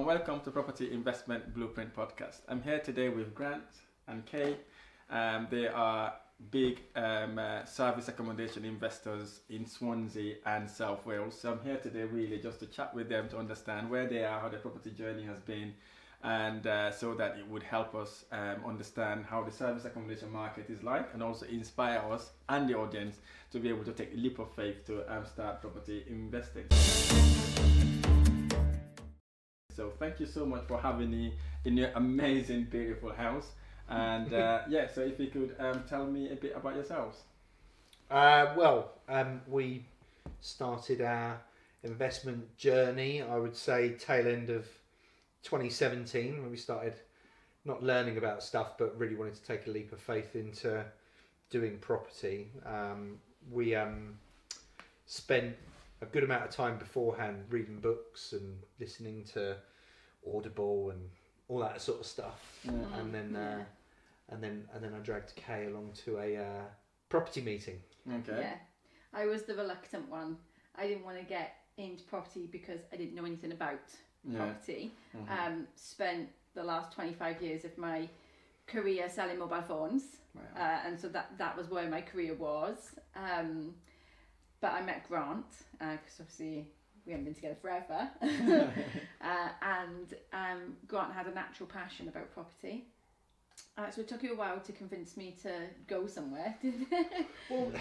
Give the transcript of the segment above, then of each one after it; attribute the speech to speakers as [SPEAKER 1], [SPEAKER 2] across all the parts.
[SPEAKER 1] welcome to Property Investment Blueprint Podcast. I'm here today with Grant and Kay. They are big service accommodation investors in Swansea and South Wales. So I'm here today really just to chat with them to understand where they are, how their property journey has been, and so that it would help us understand how the service accommodation market is like, and also inspire us and the audience to be able to take the leap of faith to start property investing. So thank you so much for having me in your amazing, beautiful house. And so if you could tell me a bit about yourselves.
[SPEAKER 2] We started our investment journey, I would say, tail end of 2017, when we started not learning about stuff, but really wanted to take a leap of faith into doing property. We spent a good amount of time beforehand reading books and listening to Audible and all that sort of stuff, and then I dragged Kay along to a property meeting.
[SPEAKER 3] Okay. Yeah, I was the reluctant one. I didn't want to get into property because I didn't know anything about property. Mm-hmm. Spent the last 25 years of my career selling mobile phones, and so that was where my career was. But I met Grant because obviously we haven't been together forever, and Grant had a natural passion about property. So it took you a while to convince me to go somewhere, didn't it?
[SPEAKER 2] Well,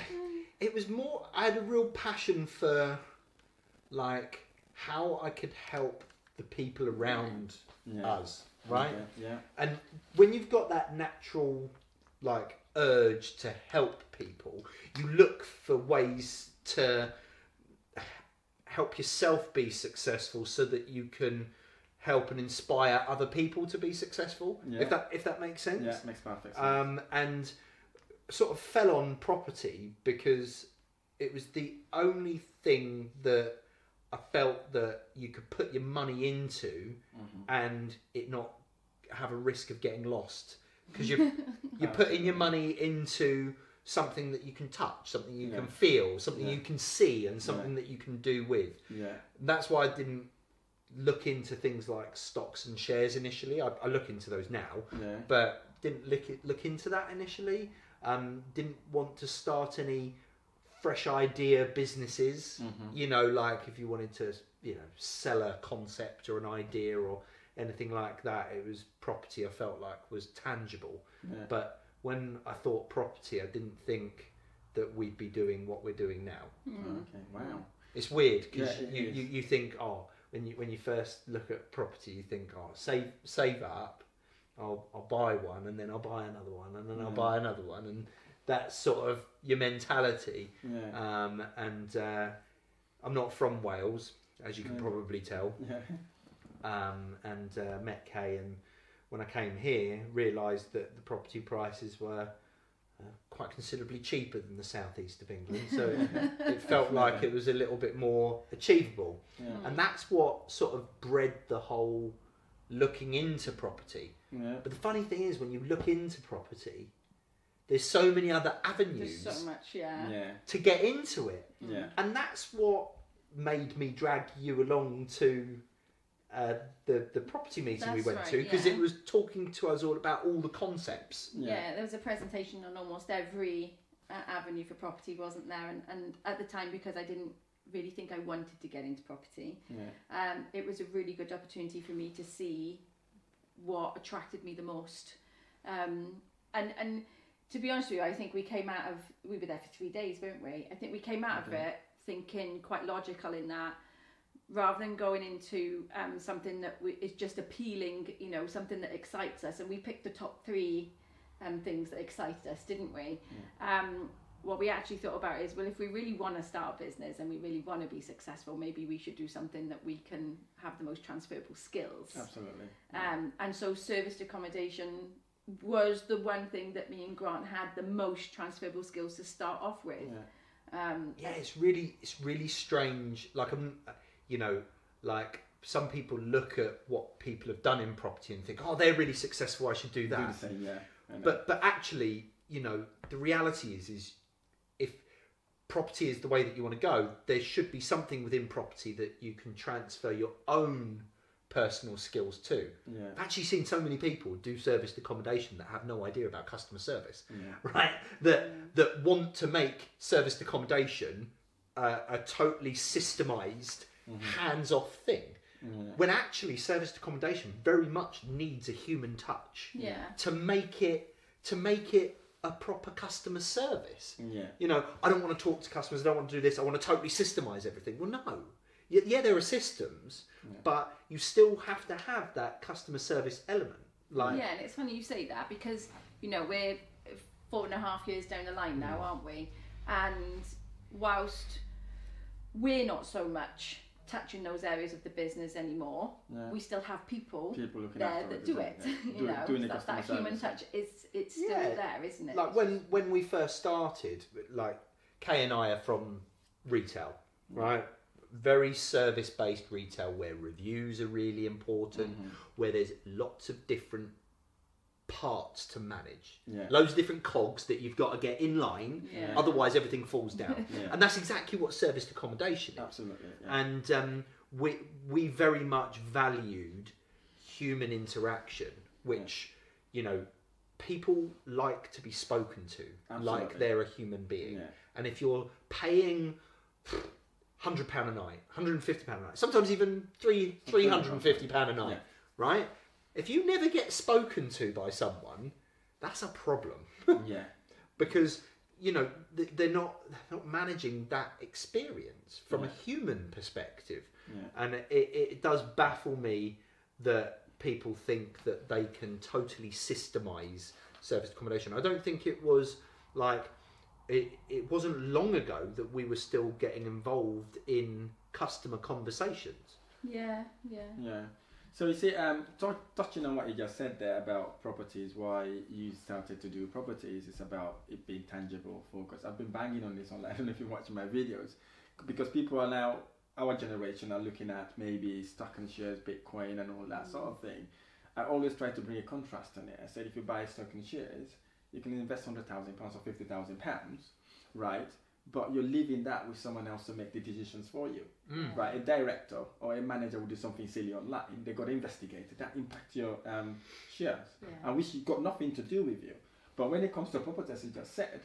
[SPEAKER 2] it was more, I had a real passion for like how I could help the people around us, right?
[SPEAKER 1] Yeah.
[SPEAKER 2] And when you've got that natural like urge to help people, you look for ways to help yourself be successful so that you can help and inspire other people to be successful. Yeah. If that makes sense.
[SPEAKER 1] Yeah, it makes perfect sense.
[SPEAKER 2] And sort of fell on property because it was the only thing that I felt that you could put your money into and it not have a risk of getting lost, because you're putting your money into something that you can touch, something you can feel, something you can see, and something that you can do with. Yeah. That's why I didn't look into things like stocks and shares initially. I look into those now, but didn't look into that initially. Didn't want to start any fresh idea businesses. You know, like if you wanted to, sell a concept or an idea or anything like that, it was property I felt like was tangible. Yeah. But when I thought property, I didn't think that we'd be doing what we're doing now.
[SPEAKER 1] Okay, wow.
[SPEAKER 2] It's weird because you think, when you first look at property, you think, save up, I'll buy one, and then I'll buy another one, and then I'll buy another one, and that's sort of your mentality. Yeah. And I'm not from Wales, as you can probably tell. Yeah. And met Kay, and when I came here, realised that the property prices were quite considerably cheaper than the southeast of England, so it felt like it was a little bit more achievable. And that's what sort of bred the whole looking into property. But the funny thing is, when you look into property, there's so many other avenues.
[SPEAKER 3] There's so much,
[SPEAKER 2] to get into it. And that's what made me drag you along to the property meeting we went to, because it was talking to us all about all the concepts.
[SPEAKER 3] Yeah, there was a presentation on almost every avenue for property, wasn't there? And at the time, because I didn't really think I wanted to get into property, it was a really good opportunity for me to see what attracted me the most. And to be honest with you, I think we were there for 3 days, weren't we? I think we came out of it thinking quite logical in that, rather than going into something that is just appealing, something that excites us. And we picked the top 3 things that excite us, didn't we? What we actually thought about is, well, if we really want to start a business and we really want to be successful, maybe we should do something that we can have the most transferable skills.
[SPEAKER 1] Absolutely.
[SPEAKER 3] And so serviced accommodation was the one thing that me and Grant had the most transferable skills to start off with.
[SPEAKER 2] It's really strange. Like like some people look at what people have done in property and think, they're really successful, I should do that. But actually, the reality is if property is the way that you want to go, there should be something within property that you can transfer your own interpersonal skills too.
[SPEAKER 1] Yeah.
[SPEAKER 2] I've actually seen so many people do serviced accommodation that have no idea about customer service,
[SPEAKER 1] Yeah.
[SPEAKER 2] right? That want to make serviced accommodation a totally systemised, hands-off thing. When actually serviced accommodation very much needs a human touch to make it a proper customer service.
[SPEAKER 1] Yeah.
[SPEAKER 2] You know, I don't want to talk to customers, I don't want to do this, I want to totally systemise everything. Well, no. Yeah, there are systems, but you still have to have that customer service element. Like,
[SPEAKER 3] and it's funny you say that because, you know, we're 4.5 years down the line now, aren't we? And whilst we're not so much touching those areas of the business anymore, we still have people
[SPEAKER 1] looking
[SPEAKER 3] there
[SPEAKER 1] after
[SPEAKER 3] that
[SPEAKER 1] it,
[SPEAKER 3] do it. You know,
[SPEAKER 1] doing the
[SPEAKER 3] that human touch it's still there, isn't it?
[SPEAKER 2] Like when we first started, like Kay and I are from retail, right? Very service-based retail where reviews are really important, where there's lots of different parts to manage. Loads of different cogs that you've got to get in line, otherwise everything falls down. And that's exactly what serviced accommodation is.
[SPEAKER 1] Absolutely.
[SPEAKER 2] And we very much valued human interaction, which, you know, people like to be spoken to like they're a human being. And if you're paying £100 a night, £150 a night, sometimes even £350 a night, right? If you never get spoken to by someone, that's a problem. Because, you know, they're not managing that experience from a human perspective. And it does baffle me that people think that they can totally systemise serviced accommodation. I don't think it was like... It wasn't long ago that we were still getting involved in customer conversations.
[SPEAKER 3] Yeah.
[SPEAKER 1] So you see, touching on what you just said there about properties, why you started to do properties is about it being tangible focus. I've been banging on this online. I don't know if you're watching my videos, because people are now, our generation are looking at maybe stock and shares, Bitcoin and all that sort of thing. I always try to bring a contrast on it. I said if you buy stock and shares, you can invest £100,000 or £50,000, right? But you're leaving that with someone else to make the decisions for you, right? A director or a manager will do something silly online. They got to investigate it. That impacts your shares, and which got nothing to do with you. But when it comes to property, as you just said,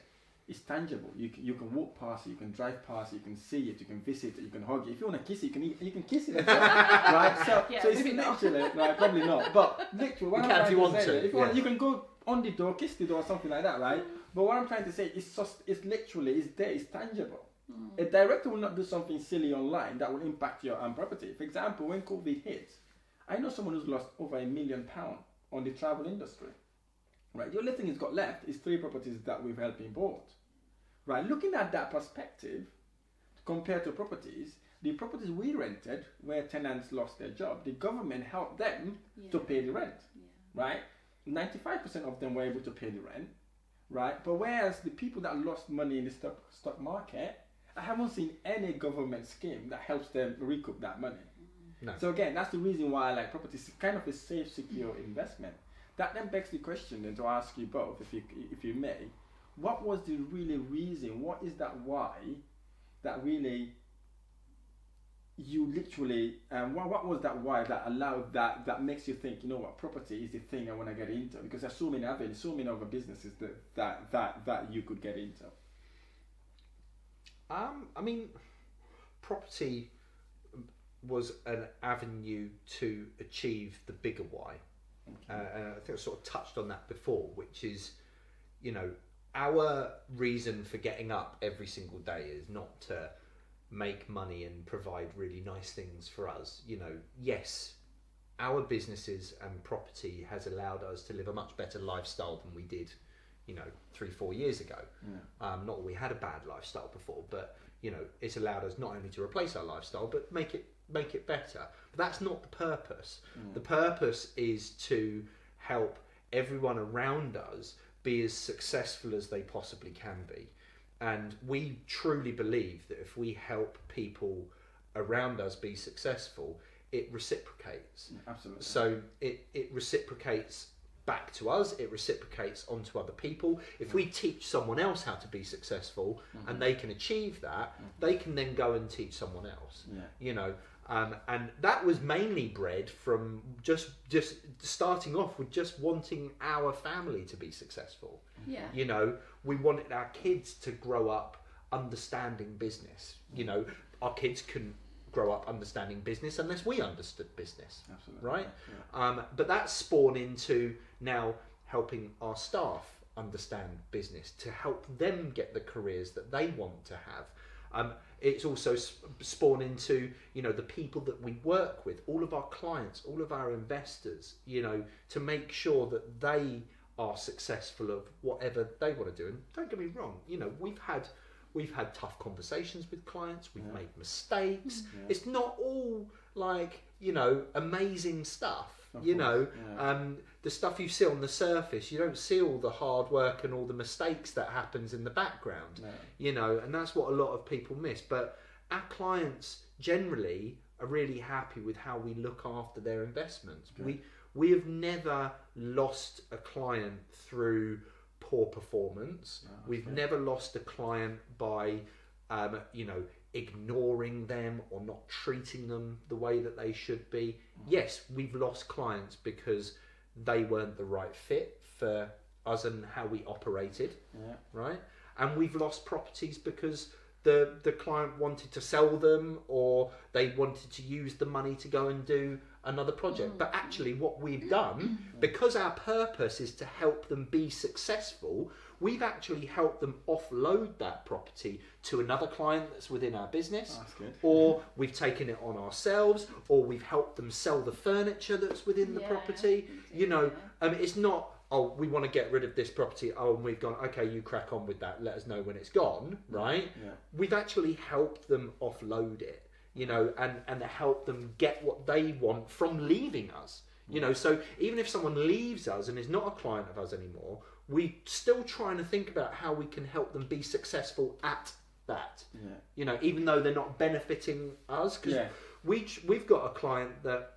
[SPEAKER 1] it's tangible. You can walk past it, you can drive past it, you can see it, you can visit it, you can hug it. If you want to kiss it, you can kiss it as well, right? So it's literally, right? Probably not, but literally, what
[SPEAKER 2] you can if you want to.
[SPEAKER 1] If you want, you can go on the door, kiss the door, or something like that, right? But what I'm trying to say is it's literally, it's there, it's tangible. A director will not do something silly online that will impact your property. For example, when COVID hit, I know someone who's lost over £1 million on the travel industry. Right, the only thing he's got left is 3 properties that we've helped him bought. Right, looking at that perspective, compared to properties, the properties we rented, where tenants lost their job, the government helped them to pay the rent. Right, 95% of them were able to pay the rent. Right, but whereas the people that lost money in the stock market, I haven't seen any government scheme that helps them recoup that money.
[SPEAKER 2] No.
[SPEAKER 1] So again, that's the reason why I like properties. It's kind of a safe, secure investment. That then begs the question, and to ask you both, if you may, what was the really reason? What is that why that really you literally? What was that why that allowed that makes you think, you know what, property is the thing I want to get into? Because there's so many avenues, so many other businesses that you could get into.
[SPEAKER 2] I mean, property was an avenue to achieve the bigger why. And I think I sort of touched on that before, which is, you know, our reason for getting up every single day is not to make money and provide really nice things for us. You know, yes, our businesses and property has allowed us to live a much better lifestyle than we did, you know, 3-4 years ago. Not that we had a bad lifestyle before, but, you know, it's allowed us not only to replace our lifestyle, but make it better. But that's not the purpose. The purpose is to help everyone around us be as successful as they possibly can be. And we truly believe that if we help people around us be successful, it reciprocates.
[SPEAKER 1] Absolutely.
[SPEAKER 2] So it reciprocates back to us, it reciprocates onto other people. If we teach someone else how to be successful and they can achieve that, they can then go and teach someone else. You know, And that was mainly bred from just starting off with just wanting our family to be successful.
[SPEAKER 3] Yeah.
[SPEAKER 2] You know, we wanted our kids to grow up understanding business. You know, our kids couldn't grow up understanding business unless we understood business.
[SPEAKER 1] Absolutely.
[SPEAKER 2] Right?
[SPEAKER 1] Yeah.
[SPEAKER 2] But that's spawned into now helping our staff understand business to help them get the careers that they want to have. It's also spawned into, you know, the people that we work with, all of our clients, all of our investors, you know, to make sure that they are successful of whatever they want to do. And don't get me wrong, you know, we've had tough conversations with clients, we've made mistakes.
[SPEAKER 1] Yeah.
[SPEAKER 2] It's not all like, you know, amazing stuff.
[SPEAKER 1] Of
[SPEAKER 2] You
[SPEAKER 1] course,
[SPEAKER 2] know,
[SPEAKER 1] yeah.
[SPEAKER 2] the stuff you see on the surface, you don't see all the hard work and all the mistakes that happens in the background.
[SPEAKER 1] No.
[SPEAKER 2] You know, and that's what a lot of people miss. But our clients generally are really happy with how we look after their investments.
[SPEAKER 1] Good.
[SPEAKER 2] We have never lost a client through poor performance.
[SPEAKER 1] Oh,
[SPEAKER 2] We've
[SPEAKER 1] good.
[SPEAKER 2] never lost a client by, you know, ignoring them or not treating them the way that they should be. Yes, we've lost clients because they weren't the right fit for us and how we operated, right? And we've lost properties because the client wanted to sell them or they wanted to use the money to go and do another project. But actually what we've done, because our purpose is to help them be successful, we've actually helped them offload that property to another client that's within our business.
[SPEAKER 1] Oh, that's good.
[SPEAKER 2] Or we've taken it on ourselves, or we've helped them sell the furniture that's within the property. You know, it's not, oh, we want to get rid of this property. Oh, and we've gone, okay, you crack on with that. Let us know when it's gone, right?
[SPEAKER 1] Yeah.
[SPEAKER 2] We've actually helped them offload it, you know, and help them get what they want from leaving us. You know, so even if someone leaves us and is not a client of us anymore, we're still trying to think about how we can help them be successful at that.
[SPEAKER 1] Yeah.
[SPEAKER 2] You know, even though they're not benefiting us, because we've got a client that,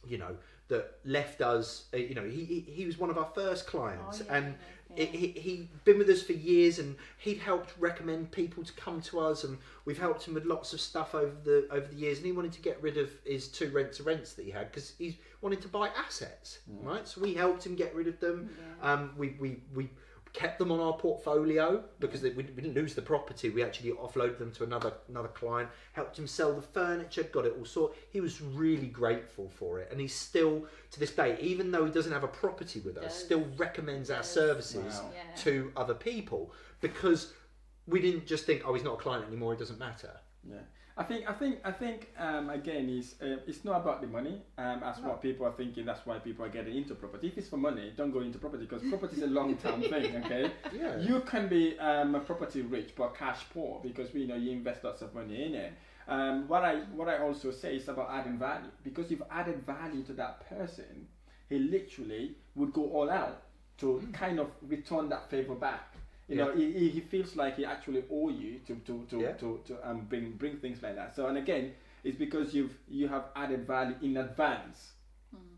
[SPEAKER 2] you know, that left us. You know, he was one of our first clients, and he'd been with us for years, and he'd helped recommend people to come to us, and we've helped him with lots of stuff over the years. And he wanted to get rid of his 2 rent-to-rents that he had because he wanted to buy assets, right? So we helped him get rid of them. We kept them on our portfolio because we didn't lose the property. We actually offloaded them to another client, helped him sell the furniture, got it all sorted. He was really grateful for it, and he's still, to this day, even though he doesn't have a property with us, still recommends our services to other people, because we didn't just think, oh, he's not a client anymore, it doesn't matter.
[SPEAKER 1] Yeah, I think again, it's not about the money. As what people are thinking, that's why people are getting into property. If it's for money, don't go into property, because property is a long-term thing. Okay, you can be a property rich but cash poor because you invest lots of money in it. What I also say is about adding value, because you've added value to that person. He literally would go all out to kind of return that favor back. You know, he feels like he actually owe you to bring things like that. So, and again, it's because you have added value in advance,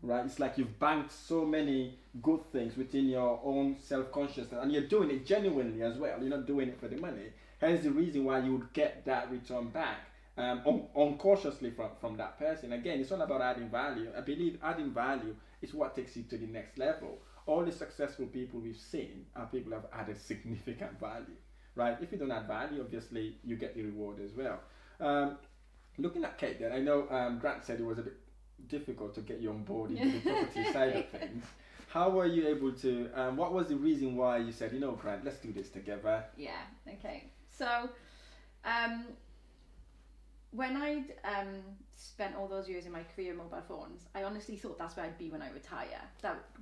[SPEAKER 1] right? It's like you've banked so many good things within your own self-consciousness, and you're doing it genuinely as well. You're not doing it for the money. Hence the reason why you would get that return back uncautiously from that person. Again, it's all about adding value. I believe adding value is what takes you to the next level. All the successful people we've seen are people who have added significant value, right? If you don't add value, obviously you get the reward as well. Looking at Kate then, I know Grant said it was a bit difficult to get you on board into the property side of things. How were you able to, what was the reason why you said, Grant, let's do this together?
[SPEAKER 3] Yeah, okay. So, when I'd spent all those years in my career in mobile phones, I honestly thought that's where I'd be when I retire.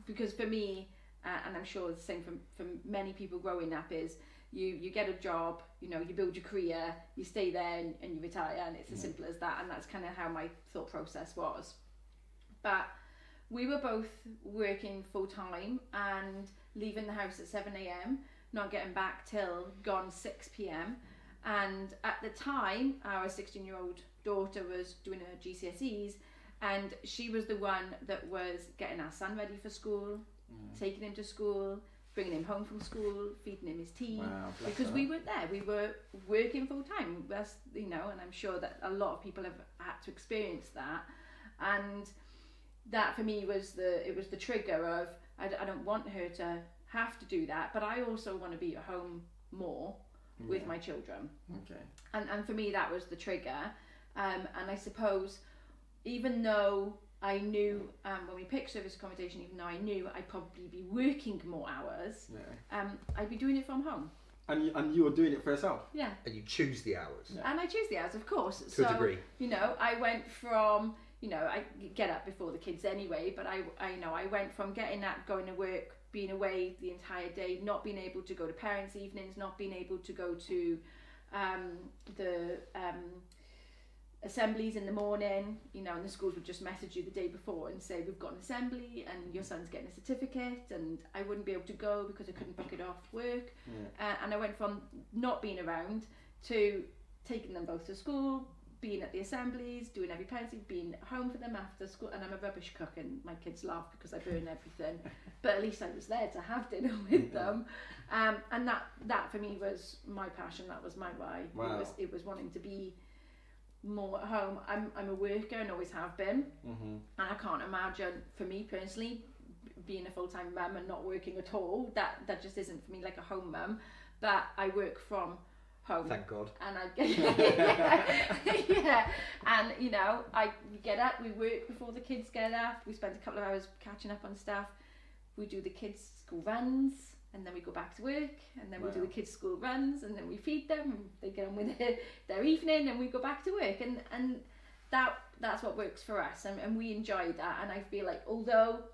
[SPEAKER 3] Because for me, and I'm sure it's the same for many people growing up, is you get a job, you build your career, you stay there and you retire, and it's as simple as that. And that's kind of how my thought process was. But we were both working full time and leaving the house at 7 a.m, not getting back till gone 6 p.m. And at the time, our 16-year-old daughter was doing her GCSEs, and she was the one that was getting our son ready for school, taking him to school, bringing him home from school, feeding him his tea,
[SPEAKER 1] Wow,
[SPEAKER 3] because we weren't there. We were working full time. That's, you know, and I'm sure that a lot of people have had to experience that. And that for me was the trigger of I don't want her to have to do that, but I also want to be at home more with my children.
[SPEAKER 1] Okay.
[SPEAKER 3] And for me that was the trigger. And I suppose even though I knew when we picked service accommodation, even though I knew I'd probably be working more hours, I'd be doing it from home.
[SPEAKER 1] And you were doing it for yourself?
[SPEAKER 3] Yeah.
[SPEAKER 2] And you choose the hours.
[SPEAKER 3] Yeah. And I choose the hours, of course.
[SPEAKER 2] To a degree.
[SPEAKER 3] You know, I went from, you know, I get up before the kids anyway, but I went from getting up, going to work, being away the entire day, not being able to go to parents' evenings, not being able to go to the assemblies in the morning, you know, and the schools would just message you the day before and say, we've got an assembly and your son's getting a certificate, and I wouldn't be able to go because I couldn't book it off work. And I went from not being around to taking them both to school, being at the assemblies, doing every parents' being home for them after school, and I'm a rubbish cook and my kids laugh because I burn everything, but at least I was there to have dinner with them. And that for me was my passion, that was my why.
[SPEAKER 1] Wow.
[SPEAKER 3] It was wanting to be more at home. I'm a worker and always have been, and I can't imagine, for me personally, being a full-time mum and not working at all. That just isn't for me, like a home mum. But I work from home.
[SPEAKER 2] Thank God.
[SPEAKER 3] And I get and you know, we get up, we work before the kids get up, we spend a couple of hours catching up on stuff, we do the kids' school runs, and then we go back to work, and then we do the kids' school runs, and then we feed them, and they get on with their evening, and we go back to work, and that's what works for us, and we enjoy that. And I feel like although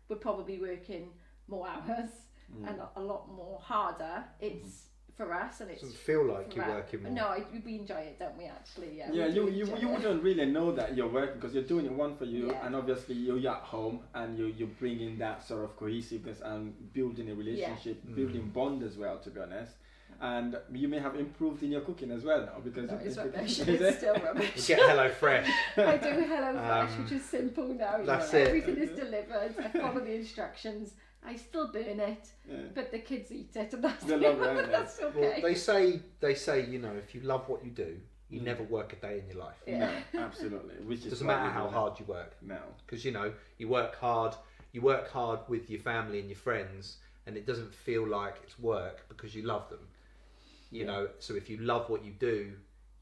[SPEAKER 3] we're probably working more hours and a lot more harder, it's for us, and it
[SPEAKER 2] doesn't feel like you're working more.
[SPEAKER 3] No, we enjoy it, don't we? Actually,
[SPEAKER 1] yeah. You wouldn't really know that you're working because you're doing it one for you, and obviously you're at home and you're bringing that sort of cohesiveness and building a relationship, building bond as well. To be honest, and you may have improved in your cooking as well now because
[SPEAKER 3] it's rubbish. It's still rubbish.
[SPEAKER 2] You get Hello Fresh.
[SPEAKER 3] I do Hello Fresh, which is simple now.
[SPEAKER 2] That's it.
[SPEAKER 3] Everything is delivered. I follow the instructions. I still burn it, but the kids eat it, and that's that's okay.
[SPEAKER 2] Well, they say, you know, if you love what you do, you never work a day in your life.
[SPEAKER 1] Yeah, no, absolutely. Which
[SPEAKER 2] doesn't matter how hard you work.
[SPEAKER 1] No,
[SPEAKER 2] because you know you work hard with your family and your friends, and it doesn't feel like it's work because you love them. You know, so if you love what you do,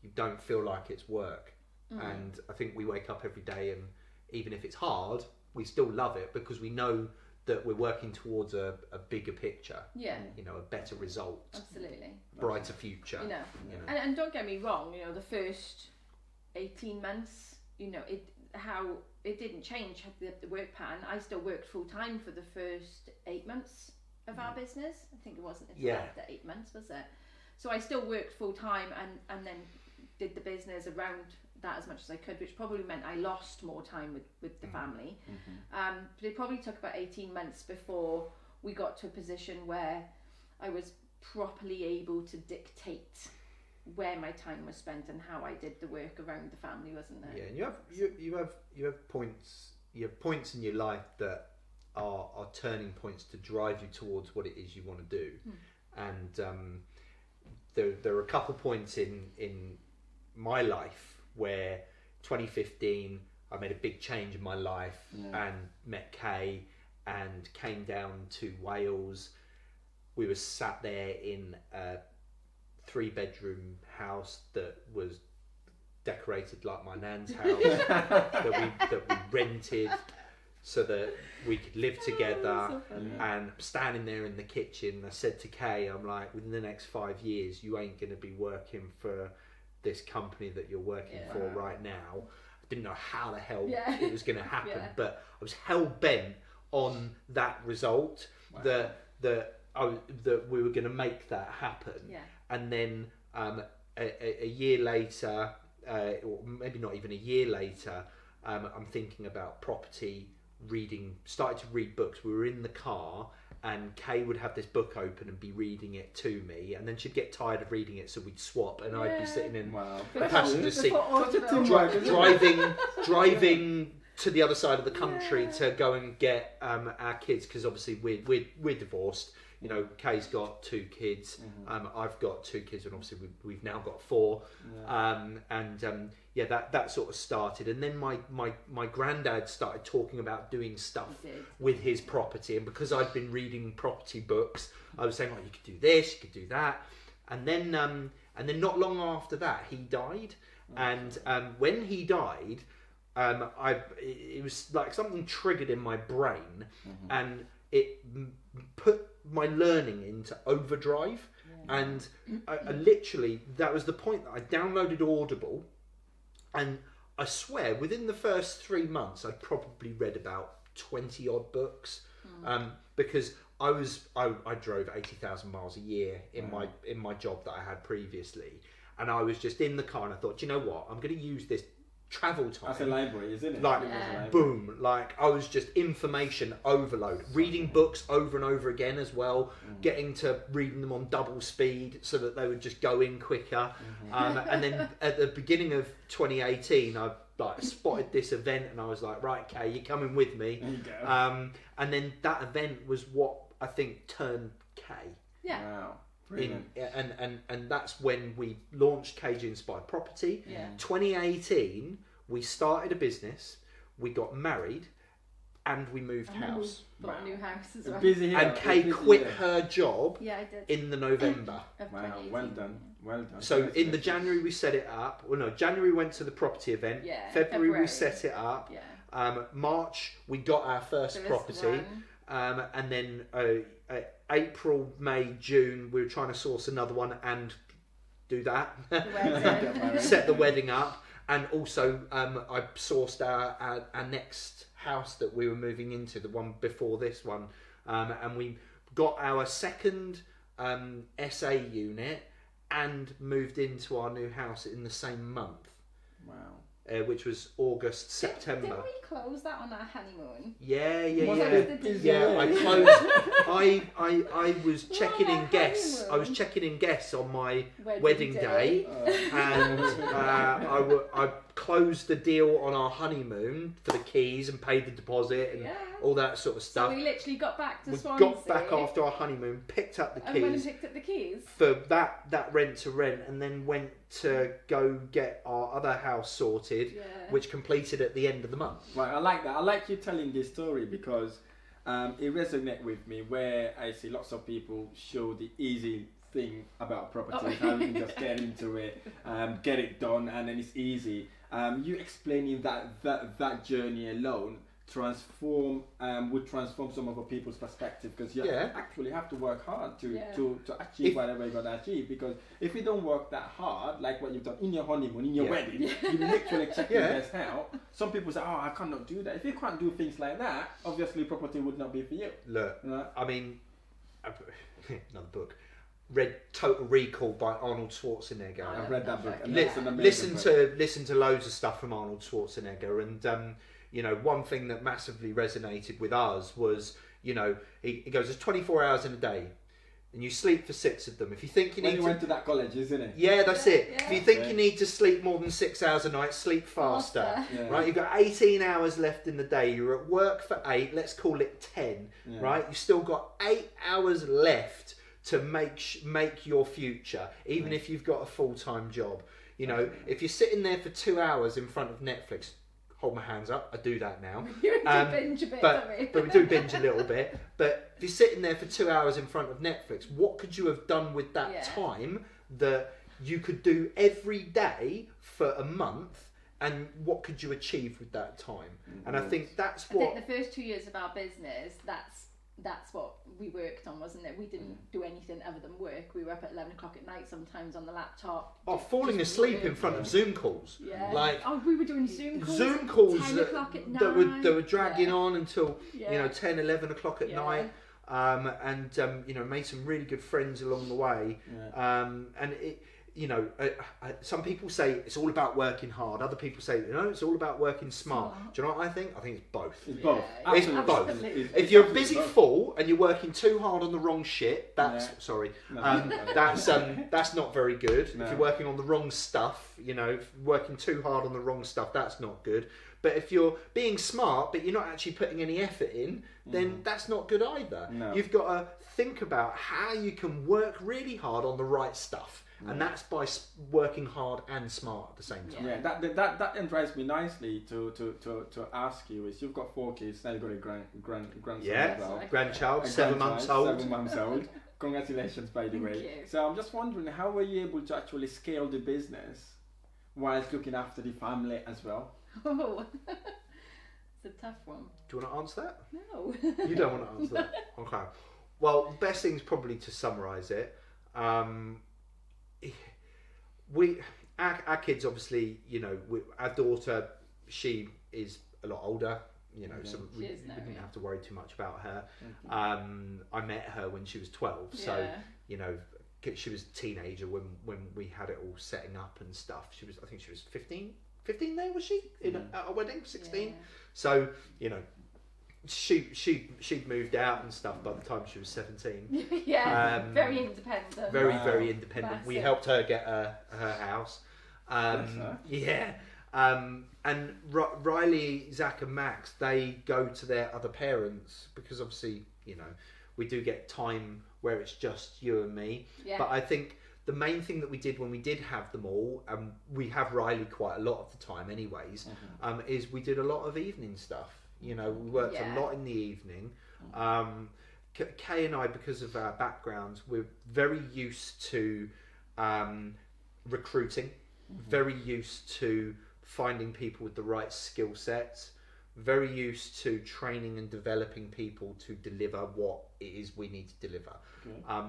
[SPEAKER 2] you don't feel like it's work. And I think we wake up every day, and even if it's hard, we still love it because we know that we're working towards a bigger picture, you know, a better result,
[SPEAKER 3] absolutely,
[SPEAKER 2] brighter future.
[SPEAKER 3] You know. And don't get me wrong, you know, the first 18 months, you know, it didn't change the work pattern. I still worked full time for the first 8 months of our business. I think it wasn't after 8 months, was it? So I still worked full time and then did the business around that as much as I could, which probably meant I lost more time with the family. But it probably took about 18 months before we got to a position where I was properly able to dictate where my time was spent and how I did the work around the family, wasn't it?
[SPEAKER 2] Yeah, and you have points in your life that are turning points to drive you towards what it is you want to do. And there are a couple points in my life where 2015 I made a big change in my life and met Kay and came down to Wales. We were sat there in a 3-bedroom house that was decorated like my nan's house that we rented so that we could live together. And standing there in the kitchen, I said to Kay, I'm like, within the next 5 years you ain't going to be working for this company that you're working for right now. I didn't know how the hell it was going to happen, but I was hell bent on that result, that we were going to make that happen. And then a year later, or maybe not even a year later, I'm thinking about property, started to read books. We were in the car, and Kay would have this book open and be reading it to me, and then she'd get tired of reading it, so we'd swap, and I'd be sitting in the passenger seat, driving to the other side of the country to go and get our kids, because obviously we're divorced. you know, Kay's got 2 kids. I've got 2 kids, and obviously we've now got 4. That sort of started, and then my granddad started talking about doing stuff with his property, and because I'd been reading property books, I was saying, oh, you could do this, you could do that, and then not long after that he died, and when he died, it was like something triggered in my brain, and it put my learning into overdrive, and I literally, that was the point that I downloaded Audible, and I swear within the first 3 months I'd probably read about 20 odd books, because I drove 80,000 miles a year in my job that I had previously, and I was just in the car, and I thought, do you know what, I'm going to use this travel time.
[SPEAKER 1] That's a library, isn't it?
[SPEAKER 2] Like, boom, like I was just information overload, reading books over and over again as well, getting to reading them on double speed so that they would just go in quicker. And then at the beginning of 2018, I like spotted this event, and I was like, right, Kay, you're coming with me.
[SPEAKER 1] There you go.
[SPEAKER 2] And then that event was what I think turned Kay.
[SPEAKER 3] Yeah.
[SPEAKER 1] Wow. Brilliant.
[SPEAKER 2] And that's when we launched KG Inspired Property. 2018, we started a business, we got married, and we moved house.
[SPEAKER 3] Bought a new house as well.
[SPEAKER 1] Busy here.
[SPEAKER 2] And Kay quit her job
[SPEAKER 3] I did.
[SPEAKER 2] in the November.
[SPEAKER 1] Wow, well done. Well done.
[SPEAKER 2] So in the January we set it up. Well, no, January we went to the property event. February we set it up. March we got our first property. And then April, May, June, we were trying to source another one and do that. Set the wedding up. And also, I sourced our next house that we were moving into, the one before this one. And we got our second SA unit and moved into our new house in the same month.
[SPEAKER 1] Wow.
[SPEAKER 2] Which was August, September.
[SPEAKER 3] Didn't we close that on our honeymoon?
[SPEAKER 2] Yeah.
[SPEAKER 3] I
[SPEAKER 2] closed. I was checking in guests. I was checking in guests on my wedding day, and I closed the deal on our honeymoon for the keys and paid the deposit and all that sort of stuff.
[SPEAKER 3] So we literally got back to Swansea.
[SPEAKER 2] We got back after our honeymoon, picked up the keys.
[SPEAKER 3] And went and picked up the keys.
[SPEAKER 2] For that rent to rent, and then went to go get our other house sorted, which completed at the end of the month.
[SPEAKER 1] Right, I like that. I like you telling this story because it resonates with me, where I see lots of people show the easy thing about property, how you can just get into it, get it done, and then it's easy. You explaining that journey alone would transform some other people's perspective, because you actually have to work hard to achieve whatever you're going to achieve, because if you don't work that hard, like what you've done in your honeymoon, in your wedding, you literally check your best out. Some people say, oh, I cannot do that. If you can't do things like that, obviously property would not be for you.
[SPEAKER 2] Look, I mean, another book. Read Total Recall by Arnold Schwarzenegger.
[SPEAKER 1] I've read that book.
[SPEAKER 2] Listen to loads of stuff from Arnold Schwarzenegger, and you know, one thing that massively resonated with us was, you know, he goes, there's 24 hours in a day, and you sleep for 6 of them. If you think you need
[SPEAKER 1] went to that college, isn't it?
[SPEAKER 2] Yeah, that's it. Yeah. If you think you need to sleep more than 6 hours a night, sleep faster. Right? You've got 18 hours left in the day. You're at work for 8. Let's call it 10. Right? You've still got 8 hours left to make your future, even if you've got a full-time job. You know, if you're sitting there for 2 hours in front of Netflix, hold my hands up, I do that now.
[SPEAKER 3] You binge a bit,
[SPEAKER 2] but we do binge a little bit. But if you're sitting there for 2 hours in front of Netflix, what could you have done with that time that you could do every day for a month? And what could you achieve with that time? And I think that's what...
[SPEAKER 3] I think the first 2 years of our business, that's what we worked on, wasn't it? We didn't do anything other than work. We were up at 11 o'clock at night sometimes on the laptop.
[SPEAKER 2] Falling asleep in front of Zoom calls.
[SPEAKER 3] Yeah.
[SPEAKER 2] Like,
[SPEAKER 3] we were doing Zoom calls.
[SPEAKER 2] 10
[SPEAKER 3] o'clock at night.
[SPEAKER 2] That were dragging on until 10, 11 o'clock at night. And you know, made some really good friends along the way. And it, you know, some people say it's all about working hard. Other people say, you know, it's all about working smart. Do you know what I think? I think it's both.
[SPEAKER 1] It's both.
[SPEAKER 2] It's both. If you're a busy fool and you're working too hard on the wrong shit, that's that's not very good. No. If you're working on the wrong stuff, you know, working too hard on the wrong stuff, that's not good. But if you're being smart, but you're not actually putting any effort in, then that's not good either.
[SPEAKER 1] No.
[SPEAKER 2] You've got to think about how you can work really hard on the right stuff. And that's by working hard and smart at the same time.
[SPEAKER 1] Yeah, that drives me nicely to ask you is you've got 4 kids, now you've got a grandson as well.
[SPEAKER 2] Grandchild, 7 months old.
[SPEAKER 1] 7 months old. Congratulations, by the way.
[SPEAKER 3] Thank you.
[SPEAKER 1] So I'm just wondering, how were you able to actually scale the business whilst looking after the family as well?
[SPEAKER 3] Oh, it's a tough one.
[SPEAKER 2] Do you want to answer that?
[SPEAKER 3] No.
[SPEAKER 2] You don't want to answer that? Okay. Well, the best thing is probably to summarise it. Our kids, obviously, our daughter, she is a lot older, so we didn't have to worry too much about her. I met her when she was 12, so she was a teenager when we had it all setting up and stuff. I think she was 15 there, was she, at our wedding? 16. So she'd moved out and stuff by the time she was 17.
[SPEAKER 3] Very independent.
[SPEAKER 2] Very independent.
[SPEAKER 3] That's
[SPEAKER 2] We
[SPEAKER 3] it.
[SPEAKER 2] helped her get her house. And Riley, Zach and Max, they go to their other parents because obviously, we do get time where it's just you and me.
[SPEAKER 3] Yeah.
[SPEAKER 2] But I think the main thing that we did when we did have them all, and we have Riley quite a lot of the time anyways, is we did a lot of evening stuff. We worked a lot in the evening. Kay and I, because of our backgrounds, we're very used to recruiting, very used to finding people with the right skill sets, very used to training and developing people to deliver what it is we need to deliver.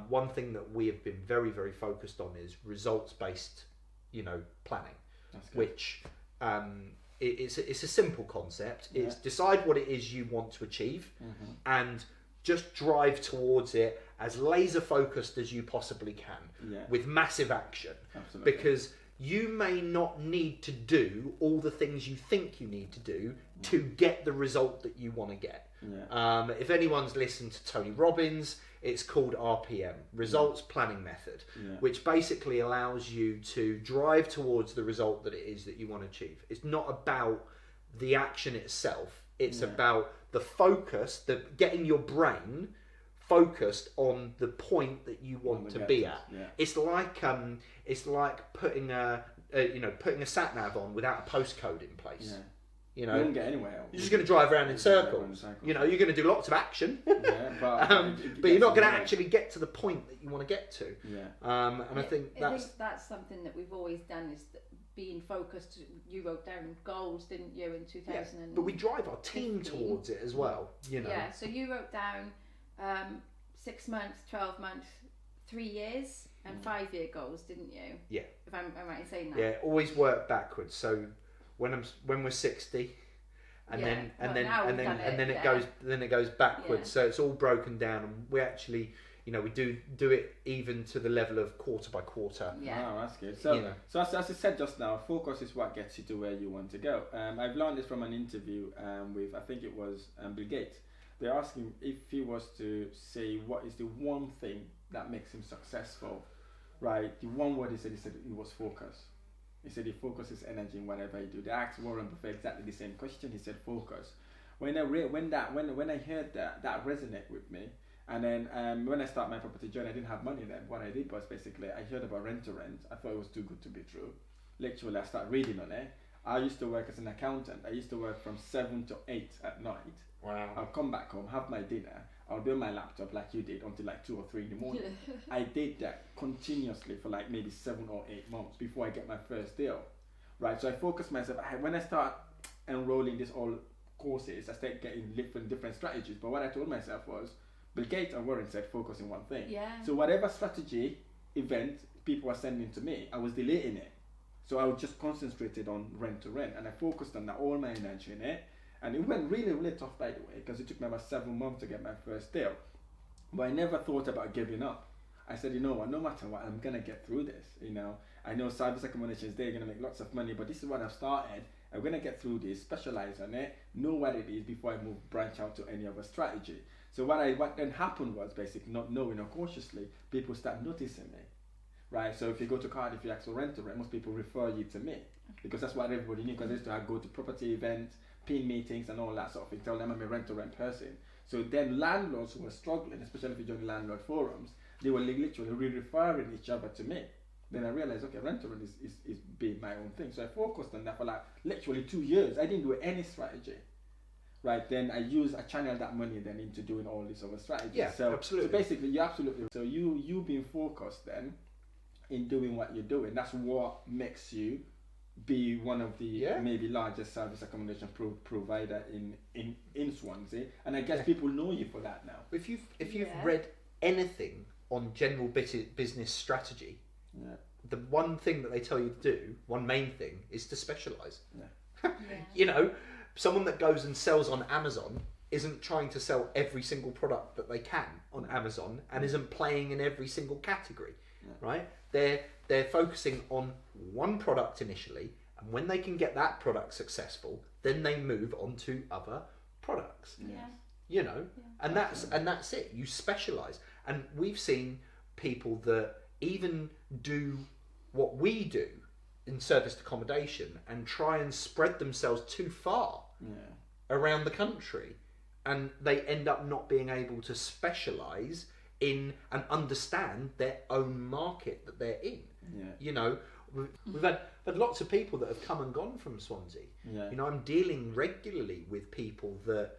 [SPEAKER 2] One thing that we have been very, very focused on is results-based, planning, which it's a simple concept. It's decide what it is you want to achieve and just drive towards it as laser focused as you possibly can with massive action.
[SPEAKER 1] Absolutely.
[SPEAKER 2] Because you may not need to do all the things you think you need to do to get the result that you want to get. If anyone's listened to Tony Robbins, it's called RPM, Results Planning Method, which basically allows you to drive towards the result that it is that you want to achieve. It's not about the action itself. It's about the focus, getting your brain focused on the point that you want to be at. It's like putting a sat nav on without a postcode in place. You
[SPEAKER 1] won't get anywhere.
[SPEAKER 2] You're just going to drive around in circles. You're going to do lots of action, but you're not going to actually get to the point that you want to get to. I think
[SPEAKER 3] that's something that we've always done, is being focused. You wrote down goals, didn't you, in 2000?
[SPEAKER 2] But we drive our team towards it as well.
[SPEAKER 3] Yeah. So you wrote down 6 months, 12 months, 3 years, and 5-year goals, didn't you? Yeah. If I'm right in saying that.
[SPEAKER 2] Yeah. Always work backwards. So when we're 60, and then it goes backwards. So it's all broken down, and we actually, we do it even to the level of quarter by quarter.
[SPEAKER 1] Wow, that's good. So as I said just now, focus is what gets you to where you want to go. I've learned this from an interview with, I think it was Bill Gates. They're asking if he was to say what is the one thing that makes him successful, right? The one word he said it was focus. He said he focuses energy in whatever he do. They asked Warren Buffett exactly the same question. He said focus. When I heard that resonated with me. And then when I started my property journey, I didn't have money then. What I did was basically I heard about rent to rent. I thought it was too good to be true. Literally, I started reading on it. I used to work as an accountant. I used to work from 7 to 8 at night.
[SPEAKER 2] Wow.
[SPEAKER 1] I'll come back home, have my dinner. I'll be on my laptop like you did until like 2 or 3 in the morning. I did that continuously for like maybe 7 or 8 months before I get my first deal. Right, so I focused myself. When I start enrolling these all courses, I started getting different strategies. But what I told myself was, Bill Gates and Warren said focus on one thing. So whatever strategy, event people were sending to me, I was deleting it. So I was just concentrated on rent to rent, and I focused on that, all my energy in it. And it went really, really tough, by the way, because it took me about 7 months to get my first deal. But I never thought about giving up. I said, you know what, no matter what, I'm going to get through this. I know service accommodations, they're going to make lots of money, but this is what I've started. I'm going to get through this, specialize on it, know what it is before I branch out to any other strategy. So what then happened was basically not knowing or cautiously, people start noticing me. right? So if you go to Cardiff, you ask for rent, most people refer you to me because that's what everybody knew. Because I used to go to property events, PIN meetings, and all that sort of thing. Tell them I'm a rent person. So then landlords who were struggling, especially if you join landlord forums, they were literally referring each other to me. Then I realized, okay, rent is being my own thing. So I focused on that for like literally 2 years. I didn't do any strategy. Right, then I channeled that money then into doing all these other strategies.
[SPEAKER 2] Yeah,
[SPEAKER 1] so,
[SPEAKER 2] absolutely.
[SPEAKER 1] So basically, you're absolutely. So you being focused then in doing what you're doing, that's what makes you be one of the maybe largest service accommodation provider in Swansea. And I guess people know you for that now.
[SPEAKER 2] If you've read anything on general business strategy, the one thing that they tell you to do, one main thing, is to specialise. You know, someone that goes and sells on Amazon isn't trying to sell every single product that they can on Amazon and isn't playing in every single category, right? They're focusing on one product initially, and when they can get that product successful, then they move on to other products. You know, and that's it. You specialise, and we've seen people that even do what we do in serviced accommodation and try and spread themselves too far around the country, and they end up not being able to specialise in and understand their own market that they're in. You know, we've had lots of people that have come and gone from Swansea. You know, I'm dealing regularly with people that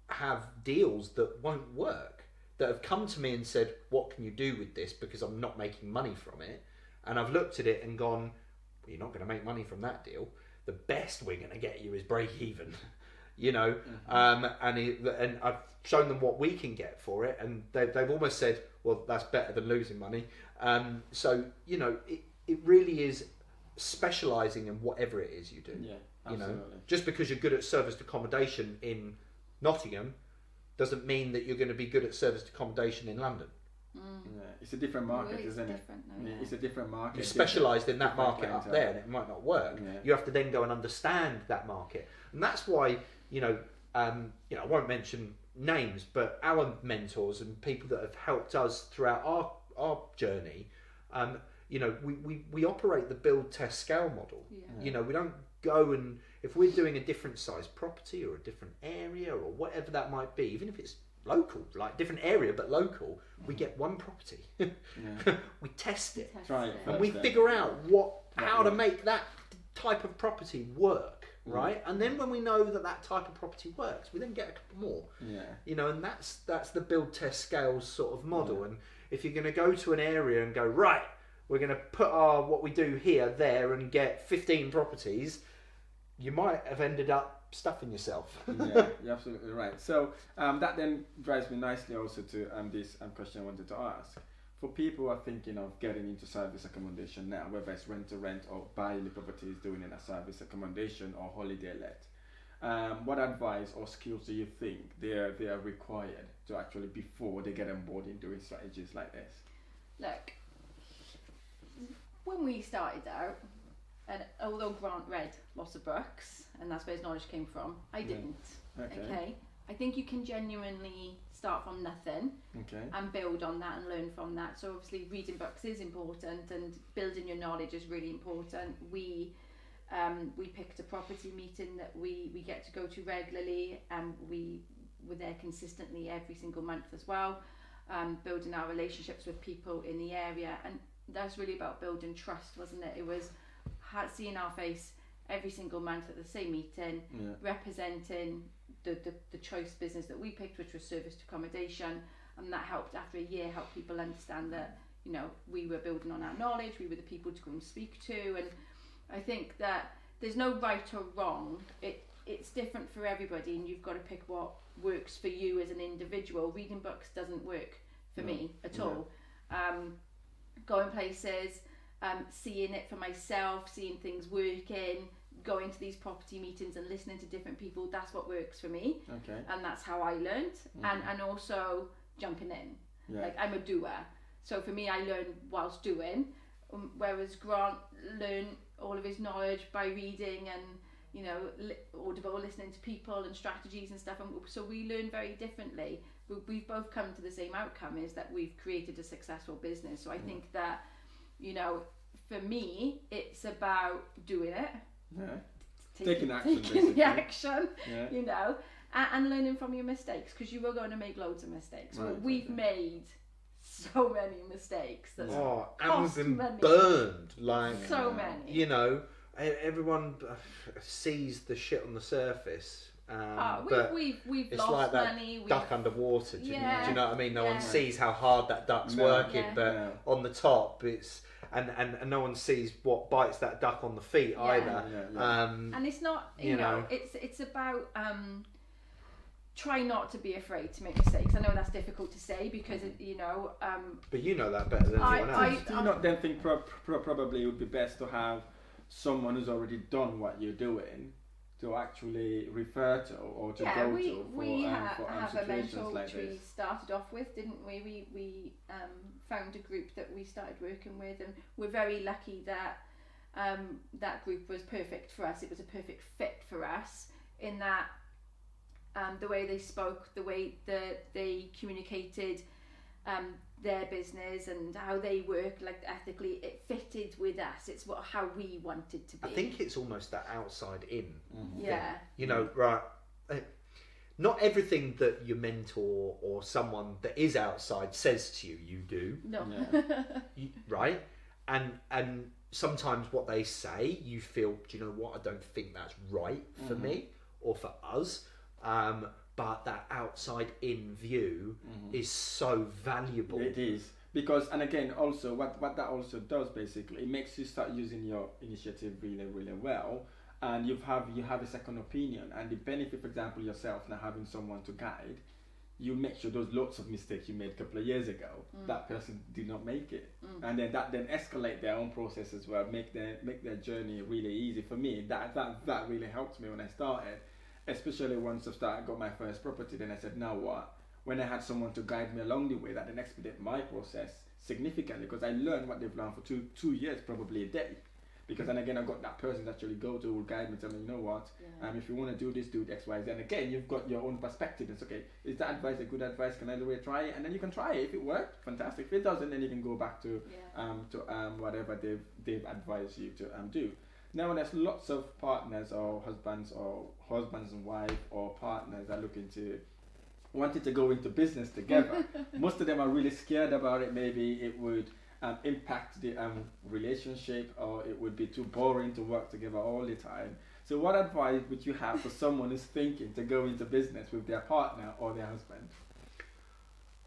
[SPEAKER 2] have deals that won't work, that have come to me and said, what can you do with this, because I'm not making money from it. And I've looked at it and gone, well, you're not going to make money from that deal. The best we're going to get you is break even, you know. And I've shown them what we can get for it, and they've almost said, well, that's better than losing money. So, you know, it really is specialising in whatever it is you do. You know, just because you're good at serviced accommodation in Nottingham doesn't mean that you're going to be good at serviced accommodation in London.
[SPEAKER 1] It's a different market, isn't it? It's a different market.
[SPEAKER 2] You're specialised in that market up there, and it might not work. You have to then go and understand that market, and that's why you know, I won't mention names, but our mentors and people that have helped us throughout our journey, you know, we operate the build, test, scale model. You know, we don't go and if we're doing a different size property or a different area or whatever that might be, even if it's local, like different area but local, we get one property, we test it, and we figure out how to make that type of property work, right? And then when we know that type of property works, we then get a couple more. You know, and that's the build, test, scale sort of model. And if you're going to go to an area and go, right, we're going to put what we do here, there, and get 15 properties, you might have ended up stuffing yourself.
[SPEAKER 1] You're absolutely right. So that then drives me nicely also to this question I wanted to ask. For people who are thinking of getting into service accommodation now, whether it's rent to rent or buying the properties, doing it as service accommodation or holiday let, what advice or skills do you think they are required to actually before they get on board in doing strategies like this?
[SPEAKER 3] Look, when we started out, and although Grant read lots of books, and that's where his knowledge came from, I didn't. Okay. I think you can genuinely start from nothing and build on that and learn from that. So obviously reading books is important, and building your knowledge is really important. We picked a property meeting that we get to go to regularly, and we were there consistently every single month as well, building our relationships with people in the area. And that's really about building trust, wasn't it? It was seeing our face every single month at the same meeting, representing the choice business that we picked, which was serviced accommodation, and that helped after a year help people understand that, you know, we were building on our knowledge, we were the people to go and speak to. And I think that there's no right or wrong, it's different for everybody, and you've got to pick what works for you as an individual. Reading books doesn't work for me at all. Going places, seeing it for myself, seeing things working, going to these property meetings and listening to different people, that's what works for me. And that's how I learned. And also jumping in. Like, I'm a doer, so for me I learn whilst doing, whereas Grant learned all of his knowledge by reading and you know, audible, listening to people and strategies and stuff, and so we learn very differently. We've both come to the same outcome, is that we've created a successful business. So I think that, you know, for me, it's about doing it,
[SPEAKER 1] taking action,
[SPEAKER 3] taking the action,
[SPEAKER 1] yeah.
[SPEAKER 3] you know, and learning from your mistakes, because you are going to make loads of mistakes.
[SPEAKER 1] Right,
[SPEAKER 3] We've made so many mistakes that
[SPEAKER 2] and we've been
[SPEAKER 3] money.
[SPEAKER 2] burned, like,
[SPEAKER 3] So many.
[SPEAKER 2] you know, everyone sees the shit on the surface. But
[SPEAKER 3] we've
[SPEAKER 2] it's
[SPEAKER 3] lost
[SPEAKER 2] like that
[SPEAKER 3] money.
[SPEAKER 2] duck underwater. Do you know what I mean? No one
[SPEAKER 3] Yeah.
[SPEAKER 2] sees how hard that duck's working, but on the top, it's and no one sees what bites that duck on the feet either.
[SPEAKER 3] And it's not, you know, it's about try not to be afraid to make mistakes. I know that's difficult to say because you know.
[SPEAKER 2] But you know that better than anyone else.
[SPEAKER 1] Do you not then think probably it would be best to have someone who's already done what you're doing to actually refer to or to go to for
[SPEAKER 3] we have a mentor
[SPEAKER 1] like
[SPEAKER 3] which we
[SPEAKER 1] this?
[SPEAKER 3] started off with, didn't we? We found a group that we started working with, and we're very lucky that that group was perfect for us. It was a perfect fit for us in that the way they spoke, the way that they communicated their business and how they work, like ethically, it fitted with us. It's how we wanted to be.
[SPEAKER 2] I think it's almost that outside in thing.
[SPEAKER 3] Yeah.
[SPEAKER 2] You know, right? Not everything that your mentor or someone that is outside says to you, you do.
[SPEAKER 3] No.
[SPEAKER 2] Right? And sometimes what they say, you feel, do you know what? I don't think that's right for me or for us. But that outside in view is so valuable.
[SPEAKER 1] It is, because, and again, also what that also does, basically, it makes you start using your initiative really, really well, and you have a second opinion. And the benefit, for example, yourself now having someone to guide, you make sure those lots of mistakes you made a couple of years ago, that person did not make it, and then that escalate their own process as well, make their journey really easy. For me, that really helped me when I started. Especially once I got my first property, then I said, now what? When I had someone to guide me along the way, that then expedited my process significantly, because I learned what they've learned for two years, probably a day. Because then again, I got that person to actually go to, who will guide me, tell me, you know what, if you want to do this, do X, Y, Z. And again, you've got your own perspective. It's okay, is that advice a good advice? Can I do it? Try it, and then you can try it. If it worked, fantastic. If it doesn't, then you can go back to whatever they've advised you to do. Now, there's lots of partners or husbands and wife or partners that wanted to go into business together. Most of them are really scared about it. Maybe it would impact the relationship, or it would be too boring to work together all the time. So what advice would you have for someone who's thinking to go into business with their partner or their husband